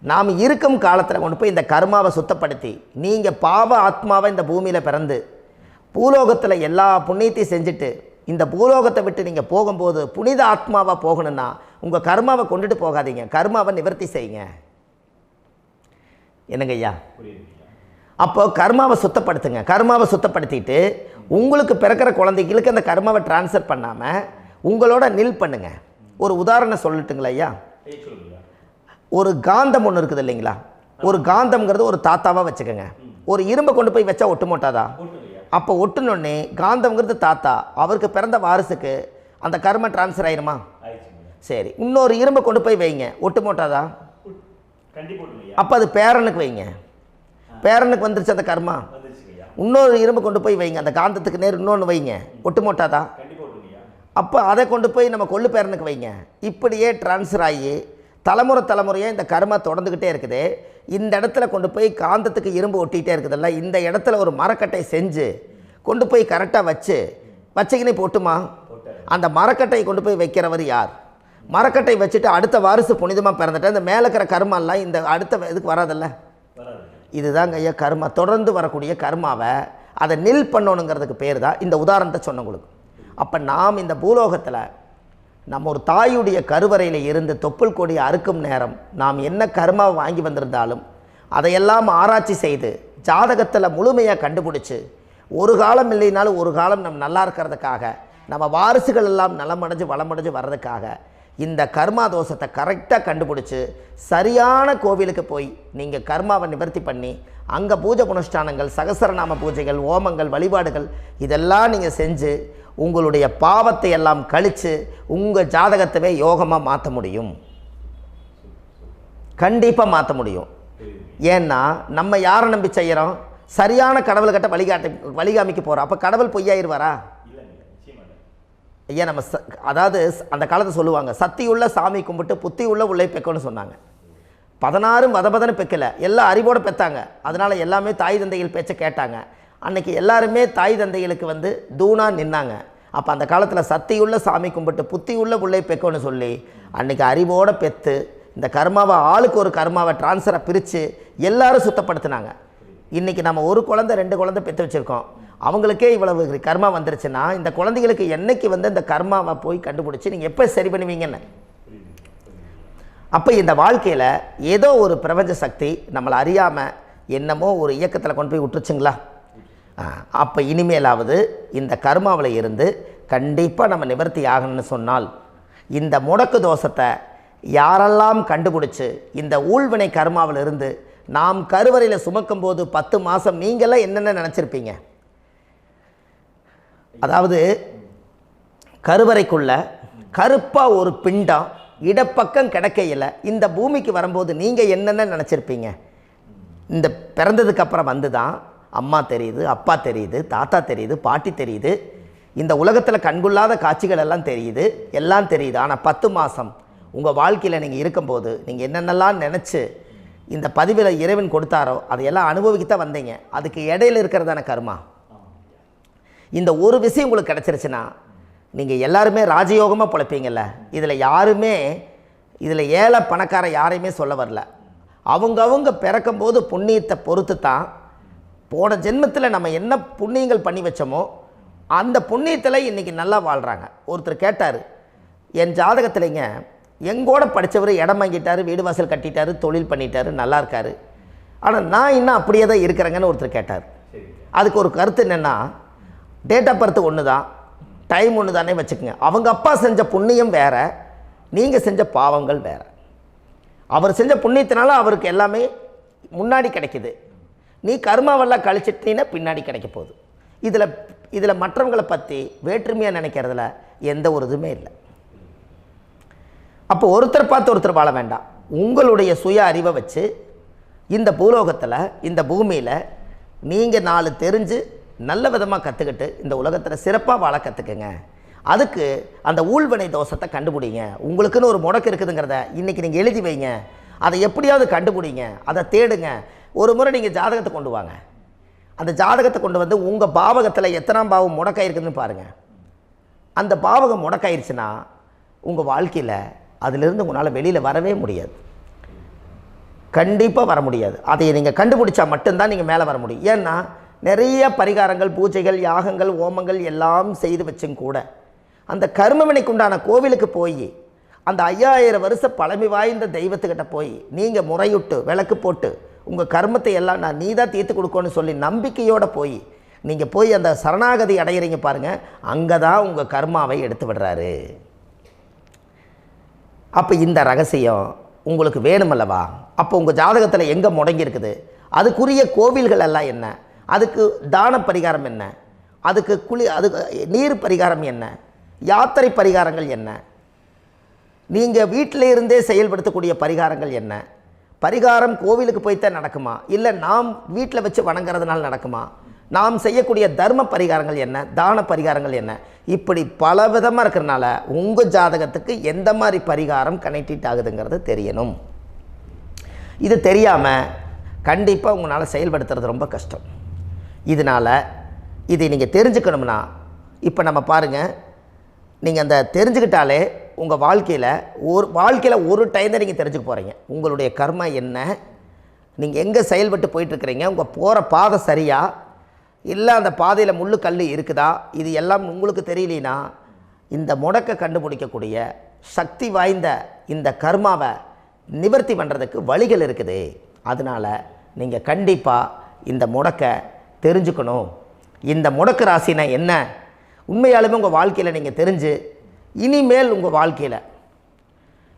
நாம் இருக்கும் காலத்தில் கொண்டு போய் இந்த கர்மாவை சுத்தப்படுத்தி, நீங்கள் பாவ ஆத்மாவை இந்த பூமியில் பிறந்து பூலோகத்தில் எல்லா புண்ணியத்தையும் செஞ்சுட்டு இந்த பூலோகத்தை விட்டு நீங்கள் போகும்போது புனித ஆத்மாவாக போகணுன்னா உங்கள் கர்மாவை கொண்டுட்டு போகாதீங்க, கர்மாவை நிவர்த்தி செய்யுங்க. என்னங்க ஐயா? அப்போ கர்மாவை சுத்தப்படுத்துங்க. கர்மாவை சுத்தப்படுத்திட்டு உங்களுக்கு பிறக்கிற குழந்தைகளுக்கு அந்த கர்மாவை டிரான்ஸ்ஃபர் பண்ணாமல் உங்களோட நில் பண்ணுங்க. ஒரு உதாரணம் சொல்லட்டுங்களா ஐயா? ஒரு காந்தம் ஒன்று இருக்குது இல்லைங்களா? ஒரு காந்தம்ங்கிறது ஒரு தாத்தாவாக வச்சுக்கோங்க. ஒரு இரும்பை கொண்டு போய் வச்சா ஒட்டு மோட்டாதா? அப்போ ஒட்டுனோடனே காந்தம்ங்கிறது தாத்தா, அவருக்கு பிறந்த வாரிசுக்கு அந்த கர்ம டிரான்ஸ்ஃபர் ஆயிருமா? சரி, இன்னொரு இரும்பை கொண்டு போய் வைங்க, ஒட்டு மோட்டாதா? அப்போ அது பேரனுக்கு வைங்க, பேரனுக்கு வந்துருச்சு அந்த கர்மா. இன்னொரு இரும்பை கொண்டு போய் வைங்க, அந்த காந்தத்துக்கு நேர் இன்னொன்று வைங்க, ஒட்டு மோட்டாதா? அப்போ அதை கொண்டு போய் நம்ம கொள்ளு பேரனுக்கு வைங்க. இப்படியே டிரான்ஸ்ஃபர் ஆகி தலைமுறையாக இந்த கர்மா தொடர்ந்துக்கிட்டே இருக்குது. இந்த இடத்துல கொண்டு போய் காந்தத்துக்கு இரும்பு ஒட்டிகிட்டே இருக்குதுல்ல, இந்த இடத்துல ஒரு மரக்கட்டை செஞ்சு கொண்டு போய் கரெக்டாக வச்சுக்கினே போட்டுமா? அந்த மரக்கட்டையை கொண்டு போய் வைக்கிறவர் யார்? மரக்கட்டை வச்சுட்டு அடுத்த வாரிசு புனிதமாக பிறந்துட்டு அந்த மேலே இருக்கிற கர்மாலாம் இந்த அடுத்த இதுக்கு வராதில்ல. இதுதாங்க ஐயா கர்மா. தொடர்ந்து வரக்கூடிய கர்மாவை அதை நில் பண்ணணுங்கிறதுக்கு பேர் தான் இந்த உதாரணத்தை சொன்னவங்களுக்கு. அப்போ நாம் இந்த பூலோகத்தில் நம்ம ஒரு தாயுடைய கருவறையில் இருந்து தொப்புள் கொடி அறுக்கும் நேரம் நாம் என்ன கர்மாவை வாங்கி வந்திருந்தாலும் அதையெல்லாம் ஆராய்ச்சி செய்து ஜாதகத்தில் முழுமையாக கண்டுபிடிச்சி ஒரு காலம் இல்லைனாலும் ஒரு காலம் நம்ம நல்லா இருக்கிறதுக்காக, நம்ம வாரிசுகள் எல்லாம் நலமடைஞ்சு வளமடைஞ்சு வர்றதுக்காக இந்த கர்மா தோஷத்தை கரெக்டாக கண்டுபிடிச்சி சரியான கோவிலுக்கு போய் நீங்கள் கர்மாவை நிவர்த்தி பண்ணி அங்கே பூஜை புனஸ்தானங்கள், சகசரநாம பூஜைகள், ஓமங்கள், வழிபாடுகள் இதெல்லாம் நீங்கள் செஞ்சு உங்களுடைய பாவத்தை எல்லாம் கழித்து உங்கள் ஜாதகத்தவே யோகமாக மாற்ற முடியும். கண்டிப்பாக மாற்ற முடியும். ஏன்னா நம்ம யாரை நம்பி செய்கிறோம்? சரியான கடவுள்கிட்ட வழிகாமிக்க போகிறோம். அப்போ கடவுள் பொய்யாயிருவாரா? ஐயா நம்ம அதாவது அந்த காலத்தை சொல்லுவாங்க, சத்தியுள்ள சாமி கும்பிட்டு புத்தி உள்ள உள்ளே பெக்கணும்னு சொன்னாங்க. 16 வதபதன்னு பெக்கலை, எல்லாம் அறிவோடு பெற்றாங்க. அதனால் எல்லாமே தாய் தந்தைகள் பேச்சை கேட்டாங்க. அன்றைக்கி எல்லாருமே தாய் தந்தைகளுக்கு தூணாக நின்னாங்க. அப்போ அந்த காலத்தில் சத்தியுள்ள சாமி கும்பிட்டு புத்தி உள்ள உள்ளே பெக்கணும்னு சொல்லி அன்றைக்கி அறிவோடு பெற்று இந்த கர்மாவை ஆளுக்கு ஒரு கர்மாவை டிரான்ஸ்ஃபரை பிரித்து எல்லாரும் சுத்தப்படுத்தினாங்க. இன்றைக்கி நம்ம ஒரு குழந்தை 2 குழந்தை பெற்று வச்சுருக்கோம். அவங்களுக்கே இவ்வளவு கர்மா வந்துருச்சுன்னா இந்த குழந்தைகளுக்கு என்னைக்கு இந்த கர்மாவை போய் கண்டுபிடிச்சி நீங்கள் எப்போ சரி பண்ணுவீங்கன்னு. அப்போ இந்த வாழ்க்கையில் ஏதோ ஒரு பிரபஞ்ச சக்தி நம்மளை அறியாமல் என்னமோ ஒரு இயக்கத்தில் கொண்டு போய் விட்டுருச்சுங்களா? அப்போ இனிமேலாவது இந்த கர்மாவில் இருந்து கண்டிப்பாக நம்ம நிவர்த்தி ஆகணும்னு சொன்னால் இந்த முடக்கு தோஷத்தை யாரெல்லாம் கண்டுபிடிச்சி இந்த ஊழ்வினை கர்மாவில் இருந்து நாம் கருவறையில் சுமக்கும் போது 10 மாதம் நீங்களாம் என்னென்ன நினச்சிருப்பீங்க? அதாவது கருவறைக்குள்ள கருப்பாக ஒரு பிண்டம் இடப்பக்கம் கிடக்கையில் இந்த பூமிக்கு வரும்போது நீங்கள் என்னென்ன நினச்சிருப்பீங்க? இந்த பிறந்ததுக்கு அப்புறம் வந்து தான் அம்மா தெரியுது, அப்பா தெரியுது, தாத்தா தெரியுது, பாட்டி தெரியுது, இந்த உலகத்தில் கண்கொள்ளாத காட்சிகள் எல்லாம் தெரியுது, எல்லாம் தெரியுது. ஆனால் 10 மாதம் உங்கள் வாழ்க்கையில் நீங்கள் இருக்கும்போது நீங்கள் என்னென்னலாம் நினச்சி இந்த பதிவில் இறைவன் கொடுத்தாரோ அதையெல்லாம் அனுபவிக்கத்தான் வந்தீங்க. அதுக்கு இடையில இருக்கிறதான கர்மா. இந்த ஒரு விஷயம் உங்களுக்கு கிடச்சிருச்சுன்னா நீங்கள் எல்லாருமே ராஜயோகமாக பிழைப்பீங்கள்ல. இதில் ஏழை பணக்கார யாரையுமே சொல்ல வரல. அவங்க பிறக்கும்போது புண்ணியத்தை பொறுத்து தான் போன ஜென்மத்தில் நம்ம என்ன புண்ணியங்கள் பண்ணி வச்சோமோ அந்த புண்ணியத்தில் இன்றைக்கி நல்லா வாழ்கிறாங்க. ஒருத்தர் கேட்டார், என் ஜாதகத்தில்ங்க எங்கூட படித்தவர் இடம் வாங்கிட்டார், வீடு வாசல் கட்டிட்டார், தொழில் பண்ணிட்டார், நல்லா இருக்கார், ஆனால் நான் இன்னும் அப்படியே தான் இருக்கிறேங்கன்னு ஒருத்தர் கேட்டார். அதுக்கு ஒரு கருத்து என்னென்னா, டேட் ஆஃப் பர்த் ஒன்று தான், டைம் ஒன்று தானே வச்சுக்கோங்க. அவங்க அப்பா செஞ்ச புண்ணியம் வேறு, நீங்கள் செஞ்ச பாவங்கள் வேறு. அவர் செஞ்ச புண்ணியத்தினால அவருக்கு எல்லாமே முன்னாடி கிடைக்கிது. நீ கர்மாவெல்லாம் கழிச்சிட்டீன்னா பின்னாடி கிடைக்க போகுது. இதில் மற்றவங்களை பற்றி வேற்றுமையாக நினைக்கிறதுல எந்த ஒரு இதுவுமே இல்லை. அப்போ ஒருத்தர் பார்த்து ஒருத்தர் வாழ வேண்டாம். உங்களுடைய சுய அறிவை வச்சு இந்த பூலோகத்தில் இந்த பூமியில் நீங்கள் 4 தெரிஞ்சு நல்ல விதமாக கற்றுக்கிட்டு இந்த உலகத்தில் சிறப்பாக வாழ கற்றுக்குங்க. அதுக்கு அந்த ஊழ்வினை தோஷத்தை கண்டுபிடிங்க. உங்களுக்குன்னு ஒரு முடக்கு இருக்குதுங்கிறத இன்றைக்கி நீங்கள் எழுதி வைங்க. அதை எப்படியாவது கண்டுபிடிங்க, அதை தேடுங்க. ஒரு முறை நீங்கள் ஜாதகத்தை கொண்டு வாங்க. அந்த ஜாதகத்தை கொண்டு வந்து உங்கள் பாவகத்தில் எத்தனாம் பாவம் முடக்காயிருக்குதுன்னு பாருங்கள். அந்த பாவகம் முடக்காயிருச்சுன்னா உங்கள் வாழ்க்கையில் அதிலிருந்து உங்களால் வெளியில் வரவே முடியாது, கண்டிப்பாக வர முடியாது. அதை நீங்கள் கண்டுபிடிச்சா மட்டும்தான் நீங்கள் மேலே வர முடியும். ஏன்னா நிறைய பரிகாரங்கள், பூஜைகள், யாகங்கள், ஓமங்கள் எல்லாம் செய்து வச்சும் கூட அந்த கர்மவினைக்கு உண்டான கோவிலுக்கு போய் அந்த 5000 வருஷ பழமை வாய்ந்த தெய்வத்துக்கிட்ட போய் நீங்கள் முறையிட்டு விளக்கு போட்டு உங்கள் கர்மத்தை எல்லாம் நான் நீ தான் தீர்த்து கொடுக்கணும்னு சொல்லி நம்பிக்கையோடு நீங்கள் போய் அந்த சரணாகதி அடையிறீங்க பாருங்கள், அங்கே தான் உங்கள் கர்மாவை எடுத்து விடுறாரு. அப்போ இந்த ரகசியம் உங்களுக்கு வேணுமல்லவா? அப்போ உங்கள் ஜாதகத்தில் எங்கே முடங்கி அதுக்குரிய கோவில்கள் எல்லாம் என்ன, அதுக்கு தான பரிகாரம் என்ன, அதுக்கு நீர் பரிகாரம் என்ன, யாத்திரை பரிகாரங்கள் என்ன, நீங்கள் வீட்டில் இருந்தே செயல்படுத்தக்கூடிய பரிகாரங்கள் என்ன, பரிகாரம் கோவிலுக்கு போய்த்தான் நடக்குமா, இல்லை நாம் வீட்டில் வச்சு வணங்குறதுனால நடக்குமா, நாம் செய்யக்கூடிய தர்ம பரிகாரங்கள் என்ன, தான பரிகாரங்கள் என்ன, இப்படி பல விதமாக இருக்கிறனால உங்கள் ஜாதகத்துக்கு எந்த மாதிரி பரிகாரம் கனெக்ட் ஆகுதுங்கிறது தெரியணும். இது தெரியாமல் கண்டிப்பாக உங்களால் செயல்படுத்துறது ரொம்ப கஷ்டம். இதனால் இதை நீங்கள் தெரிஞ்சுக்கணும்னா இப்போ நம்ம பாருங்கள், நீங்கள் அந்த தெரிஞ்சுக்கிட்டாலே உங்கள் வாழ்க்கையில் ஒரு டைம் தான் நீங்கள் தெரிஞ்சுக்க போகிறீங்க. உங்களுடைய கர்மா என்ன, நீங்கள் எங்கே செயல்பட்டு போயிட்டுருக்கிறீங்க, உங்கள் போகிற பாதை சரியா இல்லை அந்த பாதையில் முள்ளு கல் இருக்குதா, இது எல்லாம் உங்களுக்கு தெரியலனா இந்த முடக்கை கண்டுபிடிக்கக்கூடிய சக்தி வாய்ந்த இந்த கர்மாவை நிவர்த்தி பண்ணுறதுக்கு வழிகள் இருக்குது. அதனால் நீங்கள் கண்டிப்பாக இந்த முடக்கை தெரிஞ்சுக்கணும். இந்த முடக்கு ராசினா என்ன உண்மையாலுமே உங்கள் வாழ்க்கையில் நீங்கள் தெரிஞ்சு இனிமேல் உங்கள் வாழ்க்கையில்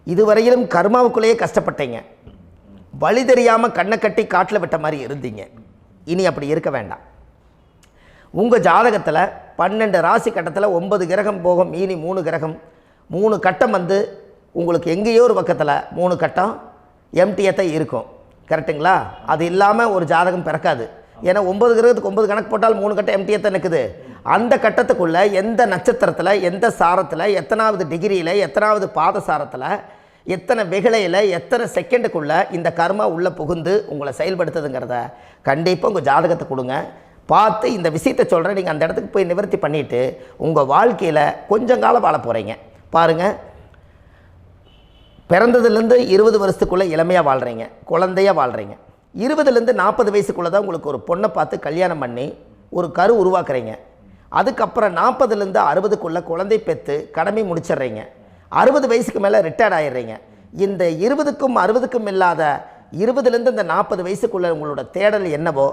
இதுவரையிலும் கர்மாவுக்குள்ளேயே கஷ்டப்பட்டீங்க, வழி தெரியாமல் கண்ணை கட்டி காட்டில் விட்ட மாதிரி இருந்தீங்க. இனி அப்படி இருக்க வேண்டாம். உங்கள் ஜாதகத்தில் 12 ராசி கட்டத்தில் 9 கிரகம் போகும், மீனி 3 கிரகம், 3 கட்டம் உங்களுக்கு எங்கேயோ ஒரு பக்கத்தில் 3 கட்டம் எம்டியாக தான் இருக்கும். கரெக்டுங்களா? அது இல்லாமல் ஒரு ஜாதகம் பிறக்காது. ஏன்னா 9 கிரகத்துக்கு 9 கணக்கு போட்டால் 3 கட்டம் எம்டியாக தான் நிற்குது. அந்த கட்டத்துக்குள்ளே எந்த நட்சத்திரத்தில், எந்த சாரத்தில், எத்தனாவது டிகிரியில், எத்தனாவது பாதசாரத்தில், எத்தனை வெகுளையில், எத்தனை செகண்டுக்குள்ளே இந்த கர்மா உள்ளே புகுந்து உங்களை செயல்படுத்துதுங்கிறத கண்டிப்பாக உங்கள் ஜாதகத்தை கொடுங்க. பார்த்து இந்த விஷயத்தை சொல்கிறேன், நீங்கள் அந்த இடத்துக்கு போய் நிவர்த்தி பண்ணிவிட்டு உங்கள் வாழ்க்கையில் கொஞ்சம் காலம் வாழ போகிறீங்க. பாருங்கள், பிறந்ததுலேருந்து 20 வருஷத்துக்குள்ளே இளமையாக வாழ்கிறீங்க, குழந்தையாக வாழ்கிறீங்க. 20லேருந்து 40 வயசுக்குள்ளே தான் உங்களுக்கு ஒரு பொண்ணை பார்த்து கல்யாணம் பண்ணி ஒரு கரு உருவாக்குறீங்க. அதுக்கப்புறம் 40லேருந்து 60க்குள்ளே குழந்தை பெற்று கடமை முடிச்சிடுறீங்க. 60 வயசுக்கு மேலே ரிட்டையர்ட் ஆகிடுறீங்க. இந்த 20க்கும் 60க்கும் இல்லாத 20லேருந்து இந்த 40 வயசுக்குள்ளே உங்களோட தேடல் என்னவோ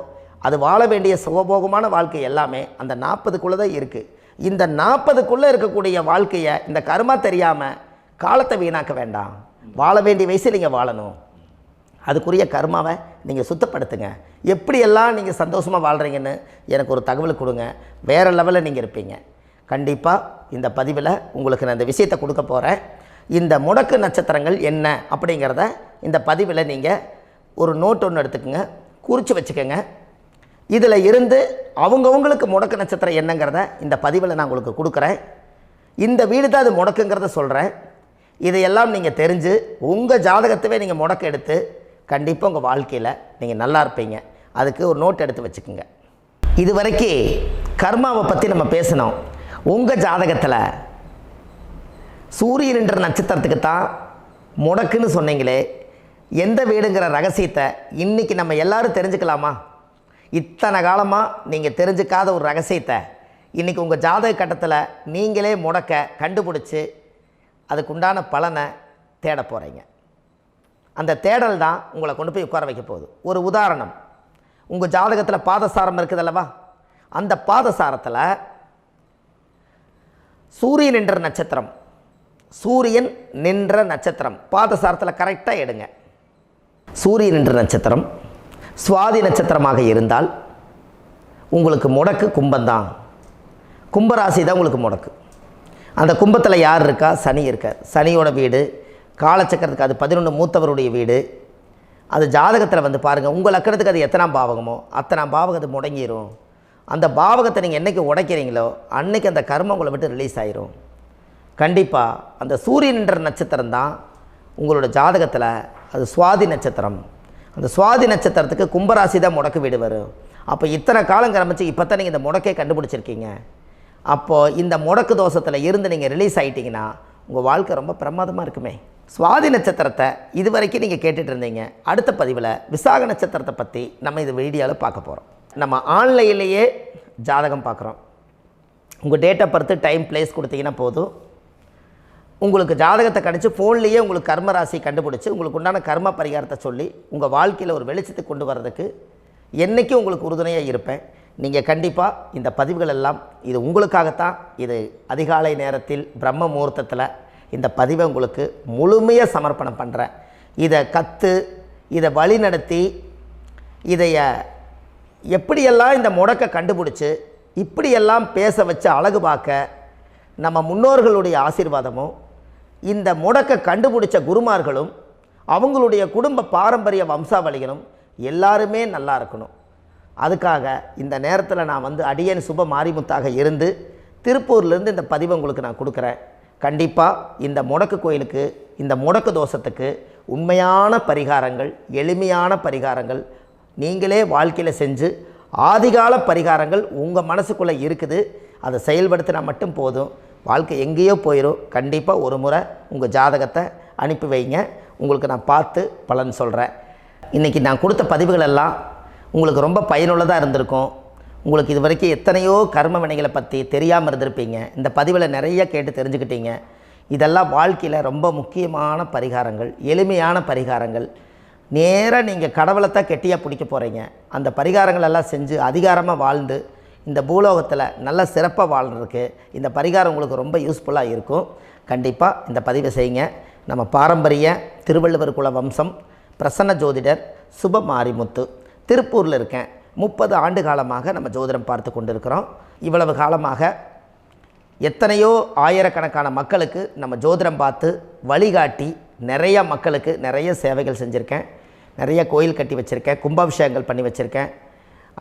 அது வாழ வேண்டிய சுகபோகமான வாழ்க்கை எல்லாமே அந்த 40க்குள்ளே தான் இருக்குது. இந்த 40க்குள்ளே இருக்கக்கூடிய வாழ்க்கையை இந்த கர்மா தெரியாமல் காலத்தை வீணாக்க வேண்டாம். வாழ வேண்டிய வயசில் நீங்கள் வாழணும். அதுக்குரிய கர்மாவை நீங்கள் சுத்தப்படுத்துங்க. எப்படியெல்லாம் நீங்கள் சந்தோஷமாக வாழ்கிறீங்கன்னு எனக்கு ஒரு தகவல் கொடுங்க. வேறு லெவலில் நீங்கள் இருப்பீங்க. கண்டிப்பாக இந்த பதிவில் உங்களுக்கு நான் இந்த விஷயத்தை கொடுக்க போகிறேன். இந்த முடக்கு நட்சத்திரங்கள் என்ன அப்படிங்கிறத இந்த பதிவில் நீங்கள் ஒரு நோட் ஒன்று எடுத்துக்கோங்க, குறித்து வச்சுக்கோங்க. இதில் இருந்து அவங்கவுங்களுக்கு முடக்கு நட்சத்திரம் என்னங்கிறத இந்த பதிவில் நான் உங்களுக்கு கொடுக்குறேன். இந்த வீடு தான் அது முடக்குங்கிறத சொல்கிறேன். இதையெல்லாம் நீங்கள் தெரிஞ்சு உங்கள் ஜாதகத்தவே நீங்கள் முடக்கு எடுத்து கண்டிப்பாக உங்கள் வாழ்க்கையில் நீங்கள் நல்லா இருப்பீங்க. அதுக்கு ஒரு நோட் எடுத்து வச்சுக்கோங்க. இது வரைக்கும் கர்மாவை பற்றி நம்ம பேசினோம். உங்கள் ஜாதகத்தில் சூரியன் என்ற நட்சத்திரத்துக்கு தான் முடக்குன்னு சொன்னீங்களே, எந்த வீடுங்கிற ரகசியத்தை இன்றைக்கி நம்ம எல்லோரும் தெரிஞ்சுக்கலாமா? இத்தனை காலமாக நீங்கள் தெரிஞ்சுக்காத ஒரு ரகசியத்தை இன்றைக்கி உங்கள் ஜாதக கட்டத்தில் நீங்களே முடக்க கண்டுபிடிச்சி அதுக்குண்டான பலனை தேட போகிறீங்க. அந்த தேடல் தான் உங்களை கொண்டு போய் உட்கார வைக்க போகுது. ஒரு உதாரணம், உங்கள் ஜாதகத்தில் பாதசாரம் இருக்குது அல்லவா? அந்த பாதசாரத்தில் சூரியன் என்ற நட்சத்திரம், சூரியன் நின்ற நட்சத்திரம் பாதசாரத்தில் கரெக்டாக எடுங்க. சூரியன் என்ற நட்சத்திரம் சுவாதி நட்சத்திரமாக இருந்தால் உங்களுக்கு முடக்கு கும்பந்தான். கும்பராசி தான் உங்களுக்கு முடக்கு. அந்த கும்பத்தில் யார் இருக்கா? சனி இருக்கார். சனியோட வீடு காலச்சக்கரத்துக்கு அது 11 மூத்தவருடைய வீடு. அது ஜாதகத்தில் வந்து பாருங்கள், உங்கள் லக்கணத்துக்கு அது எத்தனாம் பாவகமோ அத்தனாம் பாவகம் அது முடங்கிடும். அந்த பாவகத்தை நீங்கள் என்றைக்கு உடைக்கிறீங்களோ அன்றைக்கி அந்த கர்மம் உங்களை விட்டு ரிலீஸ் ஆயிரும். கண்டிப்பாக அந்த சூரியன் என்ற நட்சத்திரம் தான் உங்களோட ஜாதகத்தில் அது சுவாதி நட்சத்திரம். அந்த சுவாதி நட்சத்திரத்துக்கு கும்பராசி தான் முடக்கு வீடு வரும். அப்போ இத்தனை காலம் கிளம்பிச்சு இப்போ தான் நீங்கள் இந்த முடக்கை கண்டுபிடிச்சிருக்கீங்க. அப்போது இந்த முடக்கு தோஷத்தில் இருந்து நீங்கள் ரிலீஸ் ஆகிட்டிங்கன்னா உங்கள் வாழ்க்கை ரொம்ப பிரமாதமாக இருக்குமே. சுவாதி நட்சத்திரத்தை இது வரைக்கும் நீங்கள் கேட்டுட்டு இருந்தீங்க. அடுத்த பதிவில் விசாக நட்சத்திரத்தை பற்றி நம்ம இது வீடியோவில் பார்க்க போகிறோம். நம்ம ஆன்லைன்லேயே ஜாதகம் பார்க்குறோம். உங்கள் date of birth time place கொடுத்தீங்கன்னா போதும், உங்களுக்கு ஜாதகத்தை கணிச்சு ஃபோன்லேயே உங்களுக்கு கர்ம ராசி கண்டுபிடிச்சி உங்களுக்கு உண்டான கர்ம பரிகாரத்தை சொல்லி உங்கள் வாழ்க்கையில் ஒரு வெளிச்சத்தை கொண்டு வர்றதுக்கு என்றைக்கும் உங்களுக்கு உறுதுணையாக இருப்பேன். நீங்கள் கண்டிப்பாக இந்த பதிவுகள் எல்லாம் இது உங்களுக்காகத்தான். இது அதிகாலை நேரத்தில் பிரம்ம முகூர்த்தத்தில் இந்த பதிவை உங்களுக்கு முழுமையாக சமர்ப்பணம் பண்ணுறேன். இதை கற்று இதை வழி நடத்தி இதைய எப்படியெல்லாம் இந்த முடக்கை கண்டுபிடிச்சி இப்படியெல்லாம் பேச வச்சு அழகு பார்க்க நம்ம முன்னோர்களுடைய ஆசீர்வாதமும் இந்த முடக்கை கண்டுபிடிச்ச குருமார்களும் அவங்களுடைய குடும்ப பாரம்பரிய வம்சாவளிகளும் எல்லாருமே நல்லா இருக்கணும். அதுக்காக இந்த நேரத்தில் நான் வந்து அடியேன் சுப மாரிமுத்தாக இருந்து திருப்பூர்லேருந்து இந்த பதிவை உங்களுக்கு நான் கொடுக்குறேன். கண்டிப்பாக இந்த முடக்கு கோயிலுக்கு இந்த முடக்கு தோஷத்துக்கு உண்மையான பரிகாரங்கள், எளிமையான பரிகாரங்கள் நீங்களே வாழ்க்கையில் செஞ்சு ஆதிகால பரிகாரங்கள் உங்கள் மனசுக்குள்ளே இருக்குது. அதை செயல்படுத்தினா மட்டும் போதும், வாழ்க்கை எங்கேயோ போயிடும். கண்டிப்பாக ஒரு முறை உங்கள் ஜாதகத்தை அனுப்பி வைங்க, உங்களுக்கு நான் பார்த்து பலன் சொல்கிறேன். இன்றைக்கி நான் கொடுத்த பதிவுகள் எல்லாம் உங்களுக்கு ரொம்ப பயனுள்ளதாக இருந்திருக்கும். உங்களுக்கு இது வரைக்கும் எத்தனையோ கர்ம வினைகளை பற்றி தெரியாமல் இருந்திருப்பீங்க. இந்த பதிவில் நிறைய கேட்டு தெரிஞ்சுக்கிட்டீங்க. இதெல்லாம் வாழ்க்கையில் ரொம்ப முக்கியமான பரிகாரங்கள், எளிமையான பரிகாரங்கள். நேராக நீங்கள் கடவுளைத்தான் கெட்டியாக பிடிக்க போகிறீங்க. அந்த பரிகாரங்கள் எல்லாம் செஞ்சு அதிகாரமாக வாழ்ந்து இந்த பூலோகத்தில் நல்ல சிறப்பாக வாழ்கிறதுக்கு இந்த பரிகாரம் உங்களுக்கு ரொம்ப யூஸ்ஃபுல்லாக இருக்கும். கண்டிப்பாக இந்த பதிவை செய்யுங்க. நம்ம பாரம்பரிய திருவள்ளுவர் குல வம்சம் பிரசன்ன ஜோதிடர் சுப மாரிமுத்து, திருப்பூரில் இருக்கேன். 30 ஆண்டு காலமாக நம்ம ஜோதிடம் பார்த்து கொண்டு இருக்கிறோம். இவ்வளவு காலமாக எத்தனையோ ஆயிரக்கணக்கான மக்களுக்கு நம்ம ஜோதிடம் பார்த்து வழிகாட்டி நிறையா மக்களுக்கு நிறைய சேவைகள் செஞ்சுருக்கேன். நிறைய கோயில் கட்டி வச்சுருக்கேன், கும்பாபிஷேகங்கள் பண்ணி வச்சுருக்கேன்,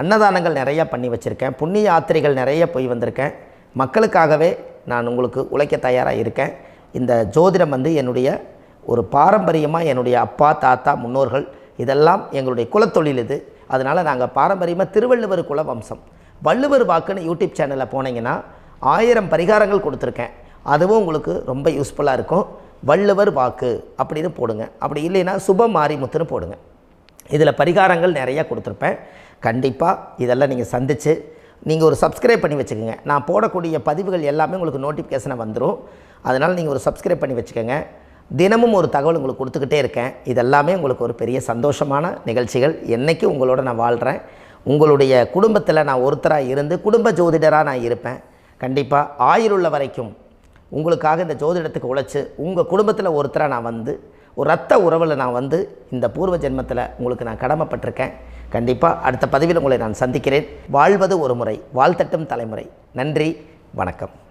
அன்னதானங்கள் நிறையா பண்ணி வச்சுருக்கேன், புண்ணிய யாத்திரைகள் நிறைய போய் வந்திருக்கேன். மக்களுக்காகவே நான் உங்களுக்கு உழைக்க தயாராக இருக்கேன். இந்த ஜோதிடம் வந்து என்னுடைய ஒரு பாரம்பரியமாக என்னுடைய அப்பா தாத்தா முன்னோர்கள் இதெல்லாம் எங்களுடைய குலத்தொழில் இது. அதனால் நாங்கள் பாரம்பரியமாக திருவள்ளுவர் குல வம்சம். வள்ளுவர் வாக்குன்னு யூடியூப் சேனலில் போனீங்கன்னா 1000 பரிகாரங்கள் கொடுத்துருக்கேன். அதுவும் உங்களுக்கு ரொம்ப யூஸ்ஃபுல்லாக இருக்கும். வள்ளுவர் வாக்கு அப்படின்னு போடுங்க, அப்படி இல்லைன்னா சுப மாரிமுத்துன்னு போடுங்க. இதில் பரிகாரங்கள் நிறையா கொடுத்துருப்பேன். கண்டிப்பாக இதெல்லாம் நீங்கள் சந்தித்து நீங்கள் ஒரு சப்ஸ்கிரைப் பண்ணி வச்சுக்கோங்க. நான் போடக்கூடிய பதிவுகள் எல்லாமே உங்களுக்கு நோட்டிஃபிகேஷனை வந்துடும். அதனால் நீங்கள் ஒரு சப்ஸ்கிரைப் பண்ணி வச்சுக்கோங்க. தினமும் ஒரு தகவல் உங்களுக்கு கொடுத்துக்கிட்டே இருக்கேன். இதெல்லாமே உங்களுக்கு ஒரு பெரிய சந்தோஷமான நிகழ்ச்சிகள். என்றைக்கும் உங்களோட நான் வாழ்கிறேன். உங்களுடைய குடும்பத்தில் நான் ஒருத்தராக இருந்து குடும்ப ஜோதிடராக நான் இருப்பேன். கண்டிப்பாக ஆயுளுள்ள வரைக்கும் உங்களுக்காக இந்த ஜோதிடத்துக்கு உழைச்சி உங்கள் குடும்பத்தில் ஒருத்தராக நான் வந்து ஒரு ரத்த உறவில் நான் வந்து இந்த பூர்வ ஜென்மத்தில் உங்களுக்கு நான் கடமைப்பட்டிருக்கேன். கண்டிப்பாக அடுத்த பதிவில் உங்களை நான் சந்திக்கிறேன். வாழ்வது ஒரு முறை, வாழ்த்தட்டும் தலைமுறை. நன்றி, வணக்கம்.